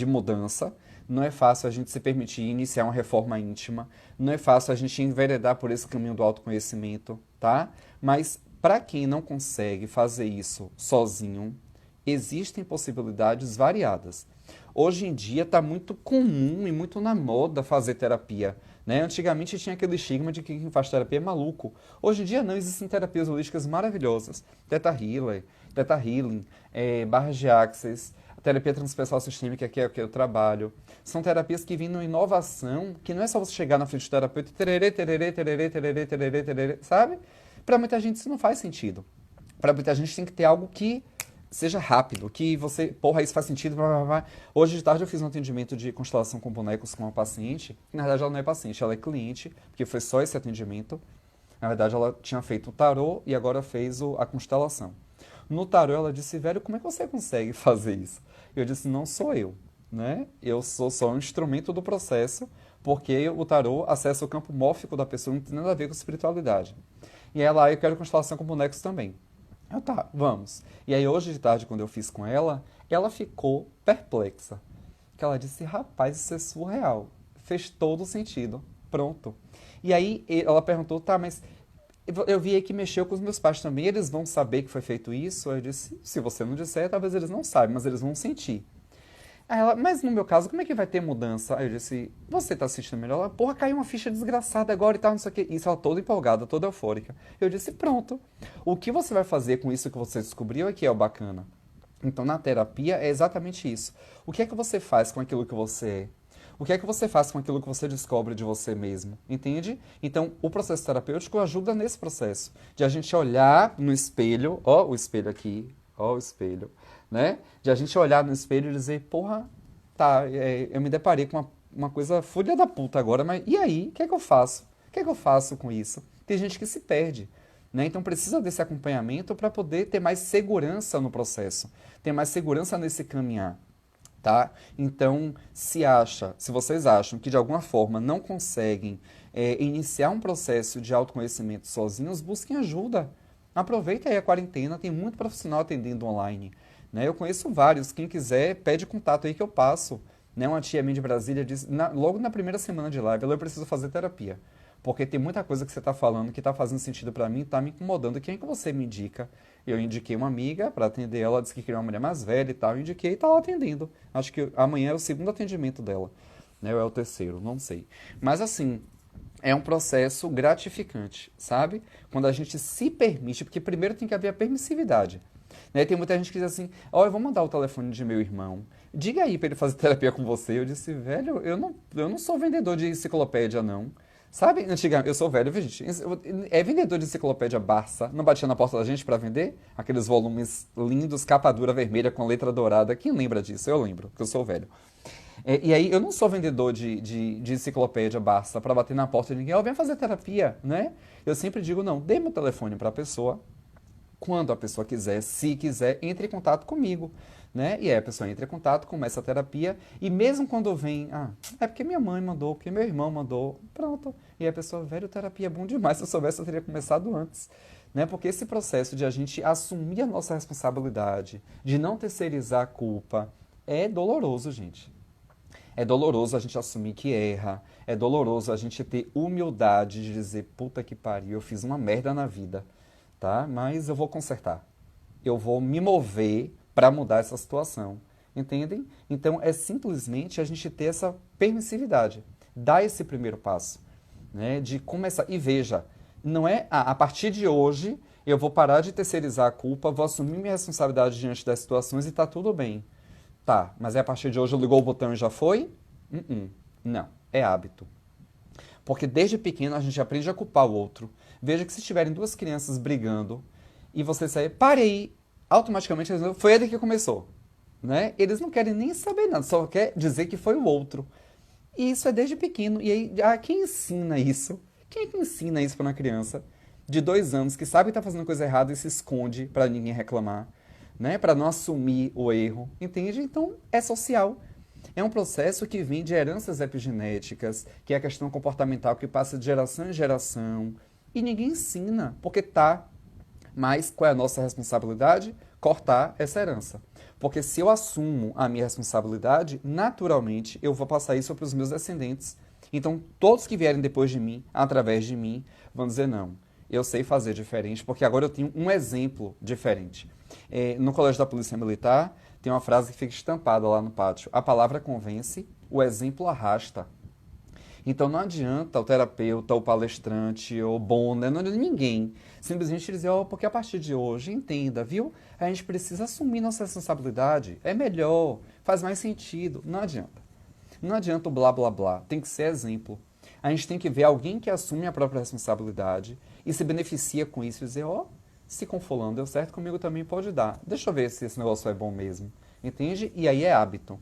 mudança. Não é fácil a gente se permitir iniciar uma reforma íntima. Não é fácil a gente enveredar por esse caminho do autoconhecimento, tá? Mas para quem não consegue fazer isso sozinho, existem possibilidades variadas. Hoje em dia está muito comum e muito na moda fazer terapia, né? Antigamente tinha aquele estigma de que quem faz terapia é maluco. Hoje em dia não, existem terapias holísticas maravilhosas. Theta Healing, barras de Access, a terapia transpessoal sistêmica, que é o que eu trabalho. São terapias que vêm numa inovação, que não é só você chegar na frente do terapeuta e tererê, tererê, tererê, tererê, tererê, tererê, sabe? Para muita gente isso não faz sentido. Para muita gente tem que ter algo que seja rápido, que você, porra, isso faz sentido, blá, blá, blá. Hoje de tarde eu fiz um atendimento de constelação com bonecos com uma paciente, que na verdade ela não é paciente, ela é cliente, porque foi só esse atendimento. Na verdade ela tinha feito o tarô e agora fez a constelação. No tarô ela disse, velho, como é que você consegue fazer isso? Eu disse, não sou eu, né? Eu sou só um instrumento do processo, porque o tarô acessa o campo mórfico da pessoa, não tem nada a ver com espiritualidade. E ela, eu quero constelação com bonecos também. Eu, tá, vamos. E aí hoje de tarde, quando eu fiz com ela ficou perplexa. Que ela disse, rapaz, isso é surreal. Fez todo sentido. Pronto. E aí ela perguntou, tá, mas eu vi aí que mexeu com os meus pais também, eles vão saber que foi feito isso? Eu disse, se você não disser, talvez eles não saibam, mas eles vão sentir. Aí ela, mas no meu caso, como é que vai ter mudança? Aí eu disse, você tá assistindo melhor? Ela, porra, caiu uma ficha desgraçada agora e tal, não sei o que. Isso, ela toda empolgada, toda eufórica. Eu disse, pronto. O que você vai fazer com isso que você descobriu é que é o bacana. Então, na terapia, é exatamente isso. O que é que você faz com aquilo que você é? O que é que você faz com aquilo que você descobre de você mesmo? Entende? Então, o processo terapêutico ajuda nesse processo. De a gente olhar no espelho, ó o espelho aqui, ó o espelho, né? De a gente olhar no espelho e dizer, porra, tá, eu me deparei com uma coisa filha da puta agora, mas e aí? O que é que eu faço? O que é que eu faço com isso? Tem gente que se perde, né? Então precisa desse acompanhamento para poder ter mais segurança no processo, ter mais segurança nesse caminhar, tá? Então, se vocês acham que de alguma forma não conseguem iniciar um processo de autoconhecimento sozinhos, busquem ajuda. Aproveita aí a quarentena, tem muito profissional atendendo online, né? Eu conheço vários, quem quiser pede contato aí que eu passo. Né? Uma tia minha de Brasília disse, logo na primeira semana de live, eu preciso fazer terapia. Porque tem muita coisa que você está falando que está fazendo sentido para mim, está me incomodando. Quem é que você me indica? Eu indiquei uma amiga para atender ela, disse que queria uma mulher mais velha e tal. Eu indiquei e está lá atendendo. Acho que amanhã é o segundo atendimento dela. Né? Ou é o terceiro, não sei. Mas assim, é um processo gratificante, sabe? Quando a gente se permite, porque primeiro tem que haver a permissividade. Né? Tem muita gente que diz assim, ó, eu vou mandar o telefone de meu irmão. Diga aí para ele fazer terapia com você. Eu disse, velho, eu não sou vendedor de enciclopédia, não. Sabe, antigamente, eu sou velho, viu, gente? É vendedor de enciclopédia Barça, não batia na porta da gente para vender? Aqueles volumes lindos, capa dura vermelha com letra dourada. Quem lembra disso? Eu lembro, porque eu sou velho. E aí, eu não sou vendedor de enciclopédia Barça para bater na porta de ninguém, ó, vem fazer terapia, né? Eu sempre digo, não, dê meu telefone para a pessoa, quando a pessoa quiser, se quiser, entre em contato comigo, né? E aí a pessoa entra em contato, começa a terapia, e mesmo quando vem, é porque minha mãe mandou, porque meu irmão mandou, pronto. E aí a pessoa, velho, terapia é bom demais, se eu soubesse eu teria começado antes, né? Porque esse processo de a gente assumir a nossa responsabilidade, de não terceirizar a culpa, é doloroso, gente. É doloroso a gente assumir que erra, é doloroso a gente ter humildade de dizer, puta que pariu, eu fiz uma merda na vida, tá? Mas eu vou consertar. Eu vou me mover para mudar essa situação. Entendem? Então é simplesmente a gente ter essa permissividade, dar esse primeiro passo, né? De começar. E veja, não é a partir de hoje eu vou parar de terceirizar a culpa, vou assumir minha responsabilidade diante das situações e tá tudo bem. Tá, mas é a partir de hoje ligou o botão e já foi? Não, é hábito. Porque desde pequeno a gente aprende a culpar o outro. Veja que se tiverem duas crianças brigando e você sair, pare aí, automaticamente eles foi ele que começou. Né? Eles não querem nem saber nada, só quer dizer que foi o outro. E isso é desde pequeno. E aí, quem ensina isso? Quem é que ensina isso para uma criança de 2 anos que sabe que está fazendo coisa errada e se esconde para ninguém reclamar, né? Para não assumir o erro, entende? Então é social. É um processo que vem de heranças epigenéticas, que é a questão comportamental que passa de geração em geração. E ninguém ensina, porque tá. Mas qual é a nossa responsabilidade? Cortar essa herança. Porque se eu assumo a minha responsabilidade, naturalmente eu vou passar isso para os meus descendentes. Então, todos que vierem depois de mim, através de mim, vão dizer: não, eu sei fazer diferente, porque agora eu tenho um exemplo diferente. No Colégio da Polícia Militar, tem uma frase que fica estampada lá no pátio: a palavra convence, o exemplo arrasta. Então não adianta o terapeuta, o palestrante, o Bonner, não adianta ninguém simplesmente dizer, porque a partir de hoje, entenda, viu? A gente precisa assumir nossa responsabilidade, é melhor, faz mais sentido. Não adianta. Não adianta o blá blá blá, tem que ser exemplo. A gente tem que ver alguém que assume a própria responsabilidade e se beneficia com isso e dizer, se com fulano deu certo, comigo também pode dar. Deixa eu ver se esse negócio é bom mesmo. Entende? E aí é hábito.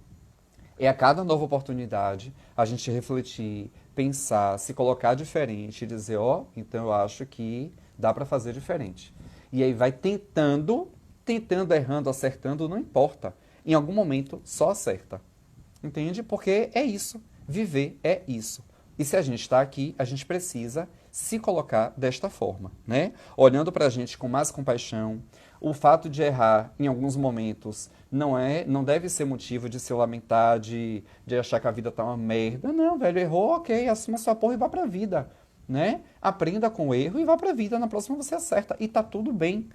É a cada nova oportunidade a gente refletir, pensar, se colocar diferente e dizer, então eu acho que dá para fazer diferente. E aí vai tentando, errando, acertando, não importa. Em algum momento só acerta. Entende? Porque é isso. Viver é isso. E se a gente está aqui, a gente precisa se colocar desta forma, né? Olhando para a gente com mais compaixão. O fato de errar em alguns momentos não deve ser motivo de se lamentar, de achar que a vida tá uma merda. Não, velho, errou, ok, assuma sua porra e vá pra vida, né? Aprenda com o erro e vá pra vida. Na próxima você acerta e tá tudo bem.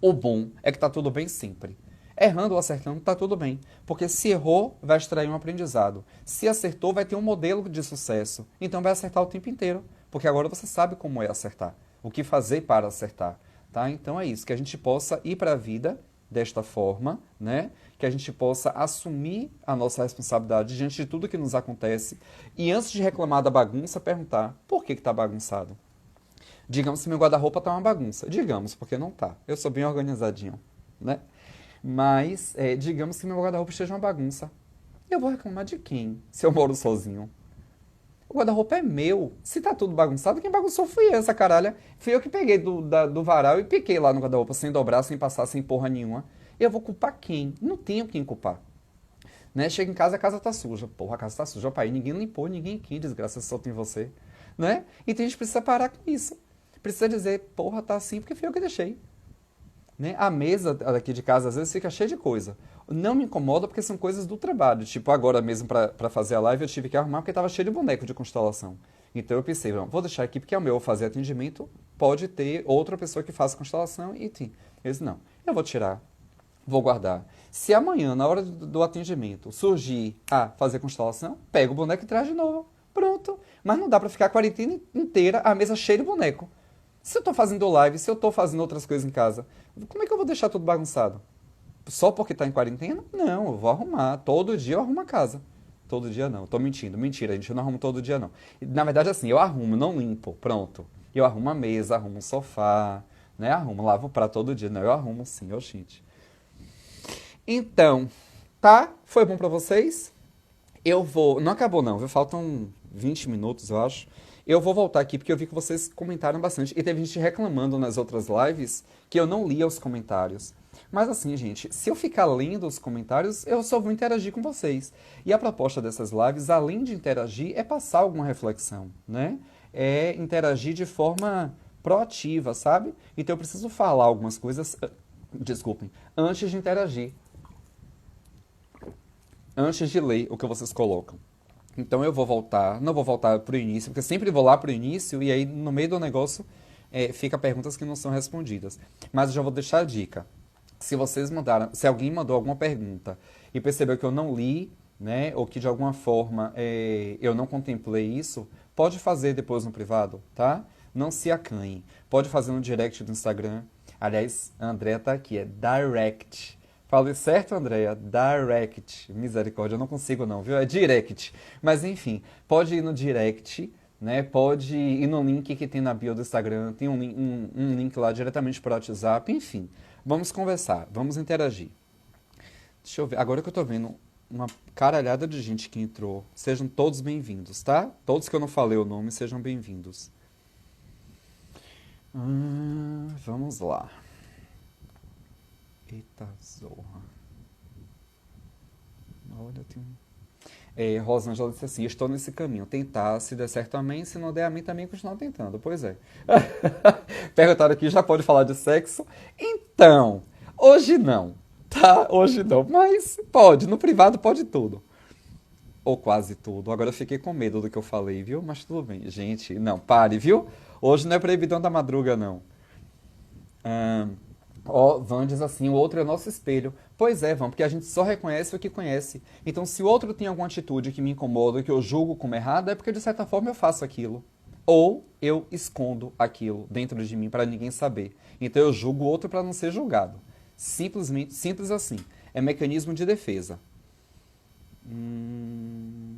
O bom é que tá tudo bem sempre. Errando ou acertando, tá tudo bem. Porque se errou, vai extrair um aprendizado. Se acertou, vai ter um modelo de sucesso. Então vai acertar o tempo inteiro. Porque agora você sabe como é acertar. O que fazer para acertar. Tá? Então é isso. Que a gente possa ir para a vida desta forma, né? Que a gente possa assumir a nossa responsabilidade diante de tudo que nos acontece. E antes de reclamar da bagunça, perguntar por que está bagunçado. Digamos que meu guarda-roupa tá uma bagunça. Digamos, porque não tá. Eu sou bem organizadinho, né? Mas, digamos que meu guarda-roupa esteja uma bagunça. Eu vou reclamar de quem? Se eu moro sozinho. O guarda-roupa é meu. Se tá tudo bagunçado, quem bagunçou fui eu, essa caralha. Fui eu que peguei do varal e piquei lá no guarda-roupa, sem dobrar, sem passar, sem porra nenhuma. Eu vou culpar quem? Não tenho quem culpar. Né? Chega em casa, a casa tá suja. Porra, a casa tá suja. Pai, ninguém limpou, ninguém aqui, desgraça, só tem você. Né? Então a gente precisa parar com isso. Precisa dizer, porra, tá assim porque fui eu que deixei. Né? A mesa aqui de casa às vezes fica cheia de coisa. Não me incomoda porque são coisas do trabalho. Tipo, agora mesmo pra fazer a live eu tive que arrumar porque tava cheio de boneco de constelação. Então eu pensei, não, vou deixar aqui porque é o meu, eu vou fazer atendimento, pode ter outra pessoa que faça constelação e tem. Eu disse, não, eu vou tirar, vou guardar. Se amanhã, na hora do atendimento, surgir fazer constelação, pega o boneco e traz de novo. Pronto. Mas não dá pra ficar a quarentena inteira a mesa cheia de boneco. Se eu tô fazendo live, se eu tô fazendo outras coisas em casa, como é que eu vou deixar tudo bagunçado? Só porque tá em quarentena? Não, eu vou arrumar. Todo dia eu arrumo a casa. Todo dia não, tô mentindo. Mentira, gente, eu não arrumo todo dia não. Na verdade, assim, eu arrumo, não limpo. Pronto. Eu arrumo a mesa, arrumo o sofá, né? Arrumo, lavo o prato todo dia. Não, eu arrumo sim, gente. Então, tá? Foi bom pra vocês? Eu vou. Não acabou, não, viu? Faltam 20 minutos, eu acho. Eu vou voltar aqui porque eu vi que vocês comentaram bastante. E teve gente reclamando nas outras lives que eu não lia os comentários. Mas assim, gente, se eu ficar lendo os comentários, eu só vou interagir com vocês. E a proposta dessas lives, além de interagir, é passar alguma reflexão, né? É interagir de forma proativa, sabe? Então eu preciso falar algumas coisas, desculpem, antes de interagir, antes de ler o que vocês colocam. Então eu vou voltar, não vou voltar pro início, porque eu sempre vou lá pro início e aí no meio do negócio fica perguntas que não são respondidas. Mas eu já vou deixar a dica. Se vocês mandaram, se alguém mandou alguma pergunta e percebeu que eu não li, né, ou que de alguma forma eu não contemplei isso, pode fazer depois no privado, tá? Não se acanhe. Pode fazer no direct do Instagram. Aliás, a Andrea tá aqui, é direct. Falei certo, Andréia? Direct. Misericórdia, eu não consigo não, viu? É direct. Mas enfim, pode ir no direct, né? Pode ir no link que tem na bio do Instagram. Tem um link lá diretamente para o WhatsApp. Enfim, vamos conversar, vamos interagir. Deixa eu ver. Agora que eu tô vendo uma caralhada de gente que entrou. Sejam todos bem-vindos, tá? Todos que eu não falei o nome, sejam bem-vindos. Vamos lá. Eita zorra. Olha, tem um. Rosângela disse assim: estou nesse caminho. Tentar, se der certo, amém. Se não der, amém também continuar tentando. Pois é. Perguntaram aqui: já pode falar de sexo? Então, hoje não. Tá? Hoje não. Mas pode. No privado pode tudo. Ou quase tudo. Agora eu fiquei com medo do que eu falei, viu? Mas tudo bem. Gente, não, pare, viu? Hoje não é proibidão da madruga, não. Ó, Van diz assim, o outro é o nosso espelho. Pois é, Van, porque a gente só reconhece o que conhece. Então, se o outro tem alguma atitude que me incomoda, que eu julgo como errada, é porque, de certa forma, eu faço aquilo. Ou eu escondo aquilo dentro de mim para ninguém saber. Então, eu julgo o outro para não ser julgado. Simplesmente, simples assim. É mecanismo de defesa. Hum,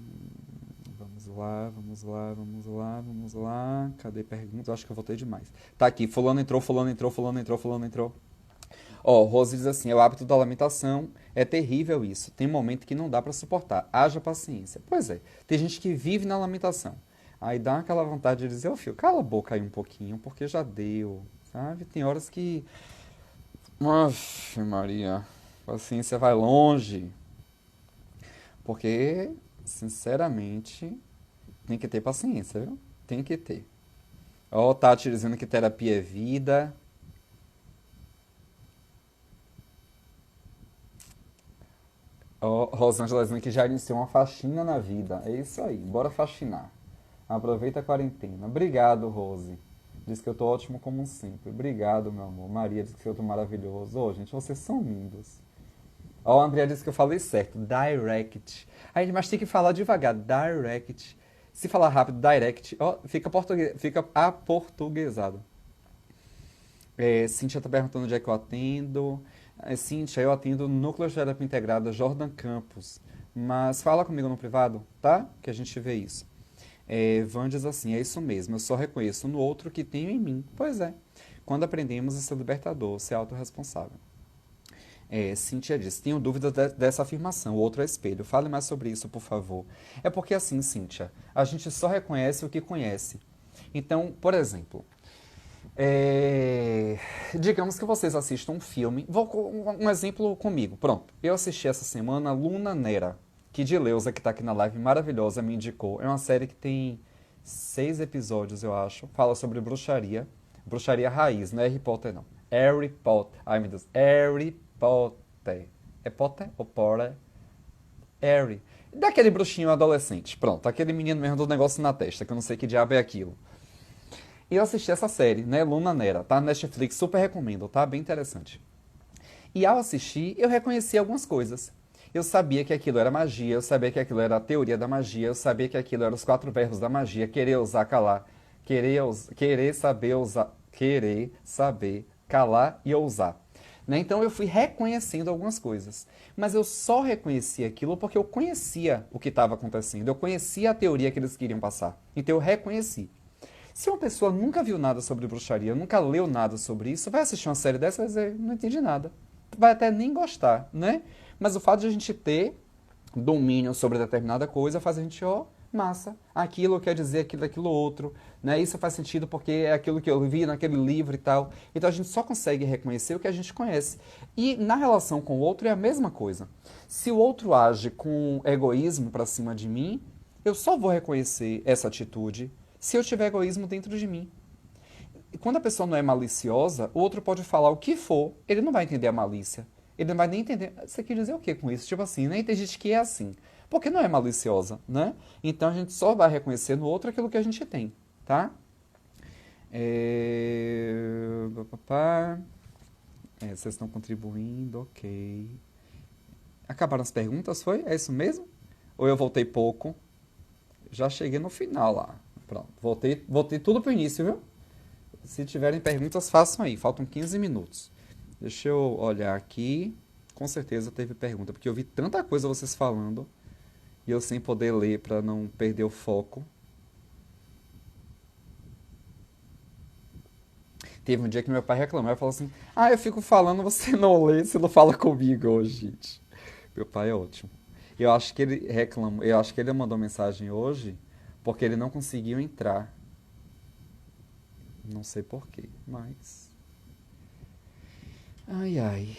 vamos lá, vamos lá, vamos lá, vamos lá. Cadê perguntas? Acho que eu voltei demais. Tá aqui, fulano entrou, fulano entrou, fulano entrou, fulano entrou. Ó, Rose diz assim, é o hábito da lamentação, é terrível isso. Tem momento que não dá pra suportar. Haja paciência. Pois é, tem gente que vive na lamentação. Aí dá aquela vontade de dizer, ô filho, cala a boca aí um pouquinho, porque já deu, sabe? Tem horas que... Aff, Maria, paciência vai longe. Porque, sinceramente, tem que ter paciência, viu? Tem que ter. Ó, Tati dizendo que terapia é vida. Ó, Rosângela dizendo que já iniciou uma faxina na vida. É isso aí, bora faxinar. Aproveita a quarentena. Obrigado, Rose. Diz que eu tô ótimo como sempre. Obrigado, meu amor. Maria diz que eu tô maravilhoso. Ô, gente, vocês são lindos. Ó, a Andrea disse que eu falei certo. Direct. Aí, mas tem que falar devagar. Direct. Se falar rápido, direct. Ó, fica aportuguesado. Cíntia tá perguntando onde é que eu atendo. Cíntia, eu atendo no Núcleo de Terapia Integrada Jordan Campos. Mas fala comigo no privado, tá? Que a gente vê isso. Van diz assim, é isso mesmo, eu só reconheço no outro que tenho em mim. Pois é. Quando aprendemos a ser libertador, ser autorresponsável. Cíntia diz, tenho dúvidas dessa afirmação, o outro é espelho. Fale mais sobre isso, por favor. É porque assim, Cíntia, a gente só reconhece o que conhece. Então, por exemplo, digamos que vocês assistam um filme. Vou com um exemplo comigo. Pronto. Eu assisti essa semana Luna Nera, que Dileuza, que tá aqui na live, maravilhosa, me indicou. É uma série que tem 6 episódios, eu acho. Fala sobre bruxaria. Bruxaria raiz, não é Harry Potter, não. Harry Potter. Ai, meu Deus. Harry Potter. É Potter ou Potter? Harry. Daquele bruxinho adolescente. Pronto, aquele menino mesmo do negócio na testa, que eu não sei que diabo é aquilo. E eu assisti essa série, né? Luna Nera, tá? Netflix, super recomendo, tá? Bem interessante. E ao assistir, eu reconheci algumas coisas. Eu sabia que aquilo era magia, eu sabia que aquilo era a teoria da magia, eu sabia que aquilo eram os 4 verbos da magia, querer, usar, calar, querer, saber, usar, querer, saber, calar e ousar. Né? Então eu fui reconhecendo algumas coisas. Mas eu só reconheci aquilo porque eu conhecia o que estava acontecendo, eu conhecia a teoria que eles queriam passar. Então eu reconheci. Se uma pessoa nunca viu nada sobre bruxaria, nunca leu nada sobre isso, vai assistir uma série dessa e vai dizer, não entendi nada. Vai até nem gostar, né? Mas o fato de a gente ter domínio sobre determinada coisa faz a gente, ó, massa, aquilo quer dizer aquilo, aquilo outro, né? Isso faz sentido porque é aquilo que eu vi naquele livro e tal. Então a gente só consegue reconhecer o que a gente conhece. E na relação com o outro é a mesma coisa. Se o outro age com egoísmo pra cima de mim, eu só vou reconhecer essa atitude se eu tiver egoísmo dentro de mim. E quando a pessoa não é maliciosa, o outro pode falar o que for, ele não vai entender a malícia. Ele não vai nem entender. Você quer dizer o que com isso? Tipo assim, né? Tem gente que é assim. Porque não é maliciosa, né? Então a gente só vai reconhecer no outro aquilo que a gente tem, tá? Papapá. Vocês estão contribuindo, ok. Acabaram as perguntas, foi? É isso mesmo? Ou eu voltei pouco? Já cheguei no final lá. Pronto, voltei tudo pro início, viu? Se tiverem perguntas, façam aí. Faltam 15 minutos. Deixa eu olhar aqui. com certeza teve pergunta, porque eu vi tanta coisa vocês falando e eu sem poder ler para não perder o foco. Teve um dia que meu pai reclamou, ele falou assim: "Ah, eu fico falando, você não lê, você não fala comigo hoje, gente." Meu pai é ótimo. Eu acho que ele reclamou, eu acho que ele mandou mensagem hoje porque ele não conseguiu entrar. Não sei por quê, mas. Ai, ai.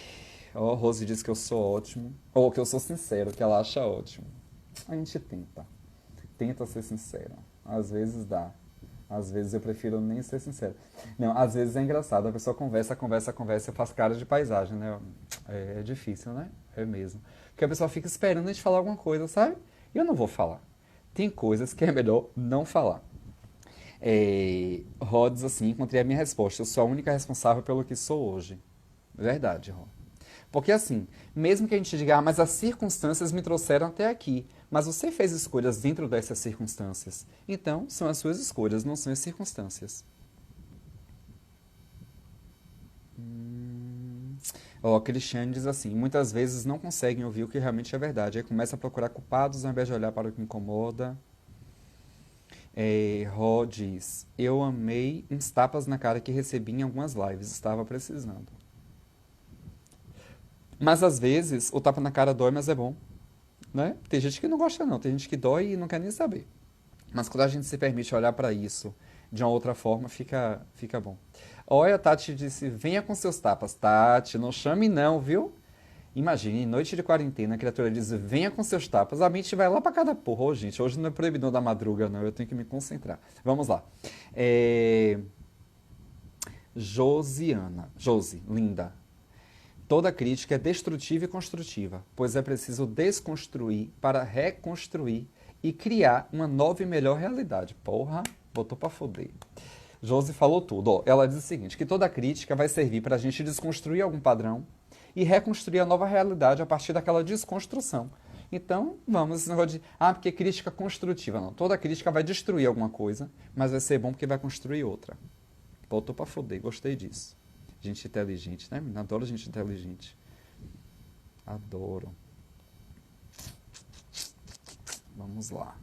Ó, a Rose diz que eu sou ótimo. Ou que eu sou sincero, que ela acha ótimo. A gente tenta. Tenta ser sincero. Às vezes dá. Às vezes eu prefiro nem ser sincero. Não, às vezes é engraçado. A pessoa conversa, conversa, conversa. Eu faço cara de paisagem, né? É difícil, né? É mesmo. Porque a pessoa fica esperando a gente falar alguma coisa, sabe? E eu não vou falar. Tem coisas que é melhor não falar. Rhodes, assim, encontrei a minha resposta. Eu sou a única responsável pelo que sou hoje. Verdade, Rô. Porque assim, mesmo que a gente diga, ah, mas as circunstâncias me trouxeram até aqui. Mas você fez escolhas dentro dessas circunstâncias. Então, são as suas escolhas, não são as circunstâncias. Ó, a Cristiane diz assim, muitas vezes não conseguem ouvir o que realmente é verdade. Aí começa a procurar culpados ao invés de olhar para o que incomoda. Ró diz, eu amei uns tapas na cara que recebi em algumas lives. Estava precisando. Mas às vezes o tapa na cara dói, mas é bom, né? Tem gente que não gosta não, tem gente que dói e não quer nem saber. Mas quando a gente se permite olhar para isso de uma outra forma, fica bom. Olha, a Tati disse, venha com seus tapas. Tati, não chame não, viu? Imagine, noite de quarentena, a criatura diz, venha com seus tapas. A mente vai lá para cada porra. Ô, gente, hoje não é proibidão da madruga, não. Eu tenho que me concentrar. Vamos lá. Josiana. Josi, linda. Toda crítica é destrutiva e construtiva, pois é preciso desconstruir para reconstruir e criar uma nova e melhor realidade. Porra, botou pra foder. Josi falou tudo. Ó, ela diz o seguinte, que toda crítica vai servir para a gente desconstruir algum padrão e reconstruir a nova realidade a partir daquela desconstrução. Então, vamos, esse negócio de, porque crítica construtiva. Não, toda crítica vai destruir alguma coisa, mas vai ser bom porque vai construir outra. Botou pra foder, gostei disso. Gente inteligente, né? Adoro gente inteligente. Adoro. Vamos lá.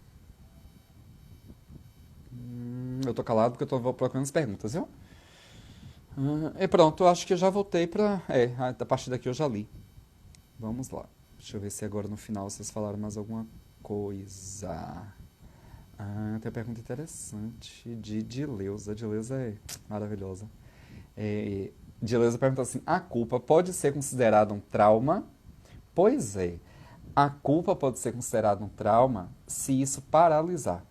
Eu tô calado porque eu tô procurando as perguntas, viu? E pronto, eu acho que eu já voltei pra... a partir daqui eu já li. Vamos lá. Deixa eu ver se agora no final vocês falaram mais alguma coisa. Tem uma pergunta interessante de Dileuza. Dileuza é maravilhosa. Dileuza pergunta assim, a culpa pode ser considerada um trauma? Pois é. A culpa pode ser considerada um trauma se isso paralisar.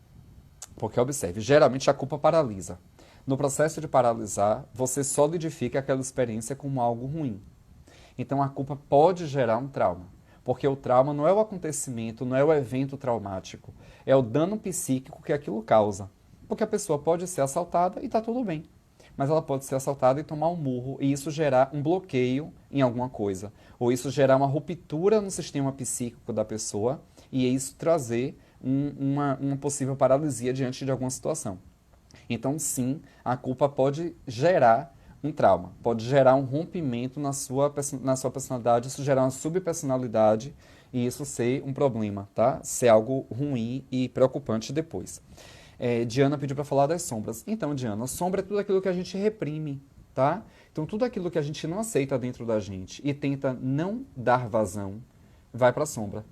Porque, observe, geralmente a culpa paralisa. No processo de paralisar, você solidifica aquela experiência como algo ruim. Então, a culpa pode gerar um trauma. Porque o trauma não é o acontecimento, não é o evento traumático. É o dano psíquico que aquilo causa. Porque a pessoa pode ser assaltada e está tudo bem. Mas ela pode ser assaltada e tomar um murro, e isso gerar um bloqueio em alguma coisa. Ou isso gerar uma ruptura no sistema psíquico da pessoa, e isso trazer uma possível paralisia diante de alguma situação. Então, sim, a culpa pode gerar um trauma, pode gerar um rompimento na sua personalidade, isso gerar uma subpersonalidade e isso ser um problema, tá? Ser algo ruim e preocupante depois. Diana pediu para falar das sombras. Então, Diana, sombra é tudo aquilo que a gente reprime, tá? Então, tudo aquilo que a gente não aceita dentro da gente e tenta não dar vazão, vai para a sombra.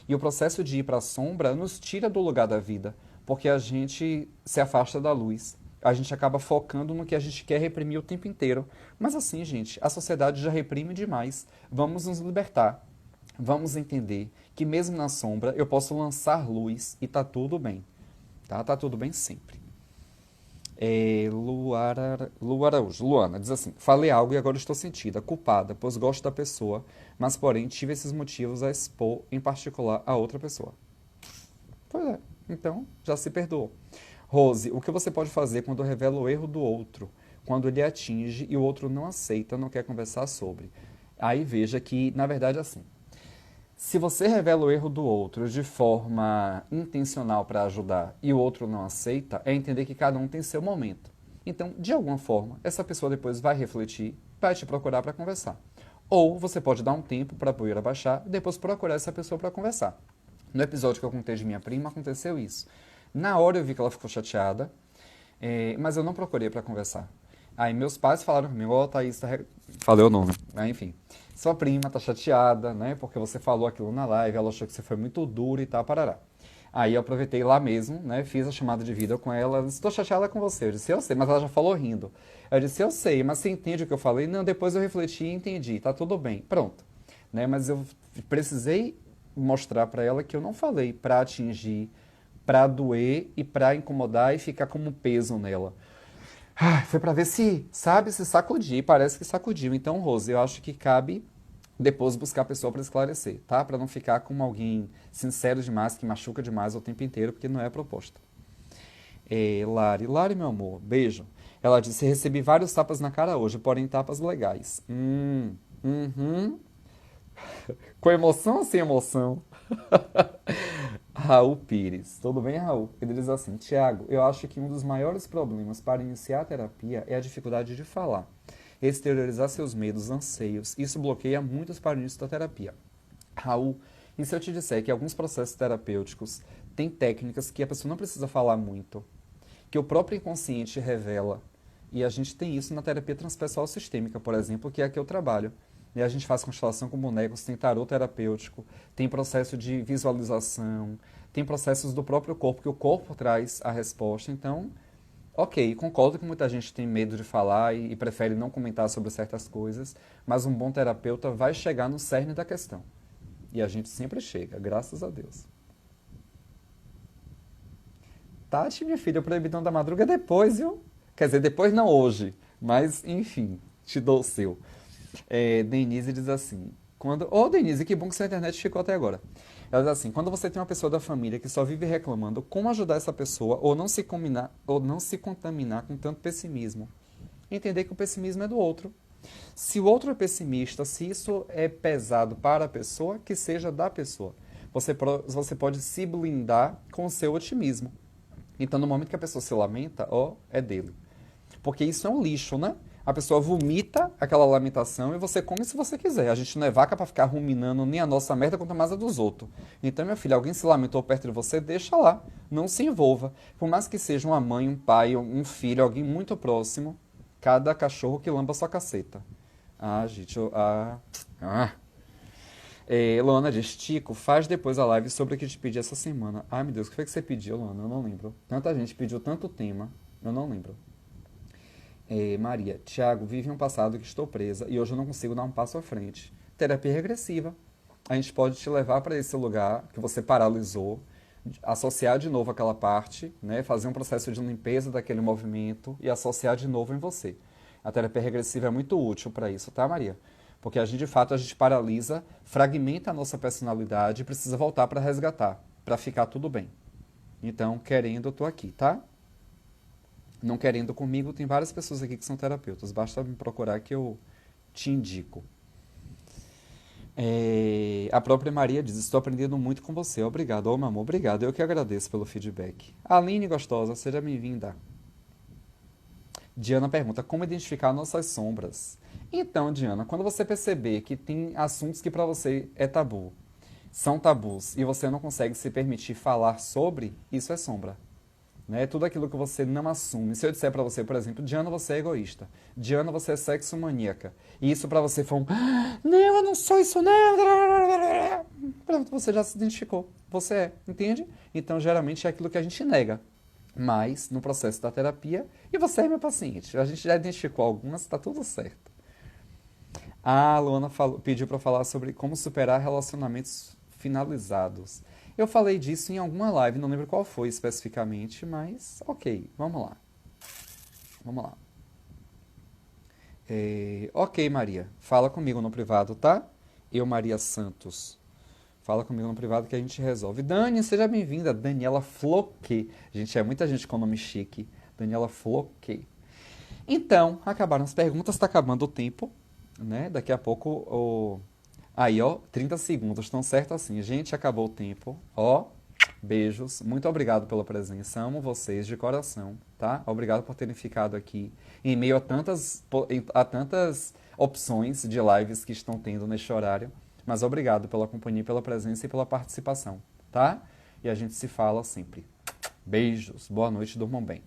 E o processo de ir para a sombra nos tira do lugar da vida, porque a gente se afasta da luz. A gente acaba focando no que a gente quer reprimir o tempo inteiro. Mas assim, gente, a sociedade já reprime demais. Vamos nos libertar. Vamos entender que mesmo na sombra eu posso lançar luz e tá tudo bem. Tá tudo bem sempre. Lu Araújo. Luana diz assim, falei algo e agora estou sentida, culpada, pois gosto da pessoa, mas porém tive esses motivos a expor, em particular, a outra pessoa. Pois é, então já se perdoou. Rose, o que você pode fazer quando revela o erro do outro? Quando ele atinge e o outro não aceita, não quer conversar sobre? Aí veja que, na verdade, é assim. Se você revela o erro do outro de forma intencional para ajudar e o outro não aceita, é entender que cada um tem seu momento. Então, de alguma forma, essa pessoa depois vai refletir, vai te procurar para conversar. Ou você pode dar um tempo para a poeira baixar e depois procurar essa pessoa para conversar. No episódio que eu contei de minha prima, aconteceu isso. Na hora eu vi que ela ficou chateada, mas eu não procurei para conversar. Aí meus pais falaram comigo, ó, Thaís, falei o nome. Aí, enfim, sua prima tá chateada, né? Porque você falou aquilo na live, ela achou que você foi muito duro e tal, parará. Aí eu aproveitei lá mesmo, né? Fiz a chamada de vídeo com ela. Ela disse, estou chateada com você. Eu disse, eu sei, mas ela já falou rindo. Eu disse, eu sei, mas você entende o que eu falei? Não, depois eu refleti e entendi, tá tudo bem. Pronto. Né? Mas eu precisei mostrar pra ela que eu não falei pra atingir, pra doer e pra incomodar e ficar como um peso nela. Foi pra ver se, sabe, se sacudir. Parece que sacudiu. Então, Rose, eu acho que cabe depois buscar a pessoa pra esclarecer, tá? Pra não ficar como alguém sincero demais, que machuca demais o tempo inteiro, porque não é a proposta. Lari, meu amor, beijo. Ela disse: recebi vários tapas na cara hoje, porém tapas legais. Uhum. Com emoção ou sem emoção? Raul Pires. Tudo bem, Raul? Ele diz assim: Tiago, eu acho que um dos maiores problemas para iniciar a terapia é a dificuldade de falar, exteriorizar seus medos, anseios. Isso bloqueia muitos para o início da terapia. Raul, e se eu te disser que alguns processos terapêuticos têm técnicas que a pessoa não precisa falar muito, que o próprio inconsciente revela, e a gente tem isso na terapia transpessoal sistêmica, por exemplo, que é a que eu trabalho. E a gente faz constelação com bonecos, tem tarô terapêutico, tem processo de visualização, tem processos do próprio corpo, que o corpo traz a resposta. Então, ok, concordo que muita gente tem medo de falar e prefere não comentar sobre certas coisas, mas um bom terapeuta vai chegar no cerne da questão. E a gente sempre chega, graças a Deus. Tati, minha filha, o Proibidão da Madruga é depois, viu? Quer dizer, depois não hoje, mas enfim, te dou o seu. Denise diz assim: Denise, que bom que sua internet ficou até agora. Ela diz assim: quando você tem uma pessoa da família que só vive reclamando, como ajudar essa pessoa ou não se contaminar com tanto pessimismo? Entender que o pessimismo é do outro. Se o outro é pessimista, se isso é pesado para a pessoa, que seja da pessoa. Você pode se blindar com o seu otimismo. Então, no momento que a pessoa se lamenta, é dele. Porque isso é um lixo, né? A pessoa vomita aquela lamentação e você come se você quiser. A gente não é vaca pra ficar ruminando nem a nossa merda quanto mais a dos outros. Então, meu filho, alguém se lamentou perto de você, deixa lá. Não se envolva. Por mais que seja uma mãe, um pai, um filho, alguém muito próximo, cada cachorro que lamba sua caceta. Ah, gente, Luana diz: Tico, faz depois a live sobre o que te pedi essa semana. Ai, meu Deus, o que foi que você pediu, Luana? Eu não lembro. Tanta gente pediu tanto tema, eu não lembro. Maria, Tiago, vive um passado que estou presa e hoje eu não consigo dar um passo à frente. Terapia regressiva. A gente pode te levar para esse lugar que você paralisou, associar de novo aquela parte, né, fazer um processo de limpeza daquele movimento e associar de novo em você. A terapia regressiva é muito útil para isso, tá, Maria? Porque de fato, a gente paralisa, fragmenta a nossa personalidade e precisa voltar para resgatar, para ficar tudo bem. Então, querendo, eu tô aqui, tá? Não querendo comigo, tem várias pessoas aqui que são terapeutas. Basta me procurar que eu te indico. A própria Maria diz: estou aprendendo muito com você. Obrigado, meu amor. Obrigado. Eu que agradeço pelo feedback. Aline, gostosa, seja bem-vinda. Diana pergunta: como identificar nossas sombras? Então, Diana, quando você perceber que tem assuntos que para você é tabu, são tabus, e você não consegue se permitir falar sobre, isso é sombra. Né? Tudo aquilo que você não assume. Se eu disser pra você, por exemplo, Diana, você é egoísta. Diana, você é sexomaníaca. E isso pra você foi não, eu não sou isso, não. Pronto, você já se identificou. Você é, entende? Então, geralmente é aquilo que a gente nega. Mas, no processo da terapia, e você é meu paciente. A gente já identificou algumas, tá tudo certo. A Luana pediu pra falar sobre como superar relacionamentos finalizados. Eu falei disso em alguma live, não lembro qual foi especificamente, mas ok, vamos lá. Vamos lá. Ok, Maria, fala comigo no privado, tá? Eu, Maria Santos. Fala comigo no privado que a gente resolve. Dani, seja bem-vinda. Daniela Floque. Gente, é muita gente com nome chique. Daniela Floque. Então, acabaram as perguntas, tá acabando o tempo, né? Daqui a pouco Aí, 30 segundos, tão certo assim. Gente, acabou o tempo. Beijos, muito obrigado pela presença, amo vocês de coração, tá? Obrigado por terem ficado aqui em meio a tantas opções de lives que estão tendo neste horário, mas obrigado pela companhia, pela presença e pela participação, tá? E a gente se fala sempre. Beijos, boa noite, durmam bem.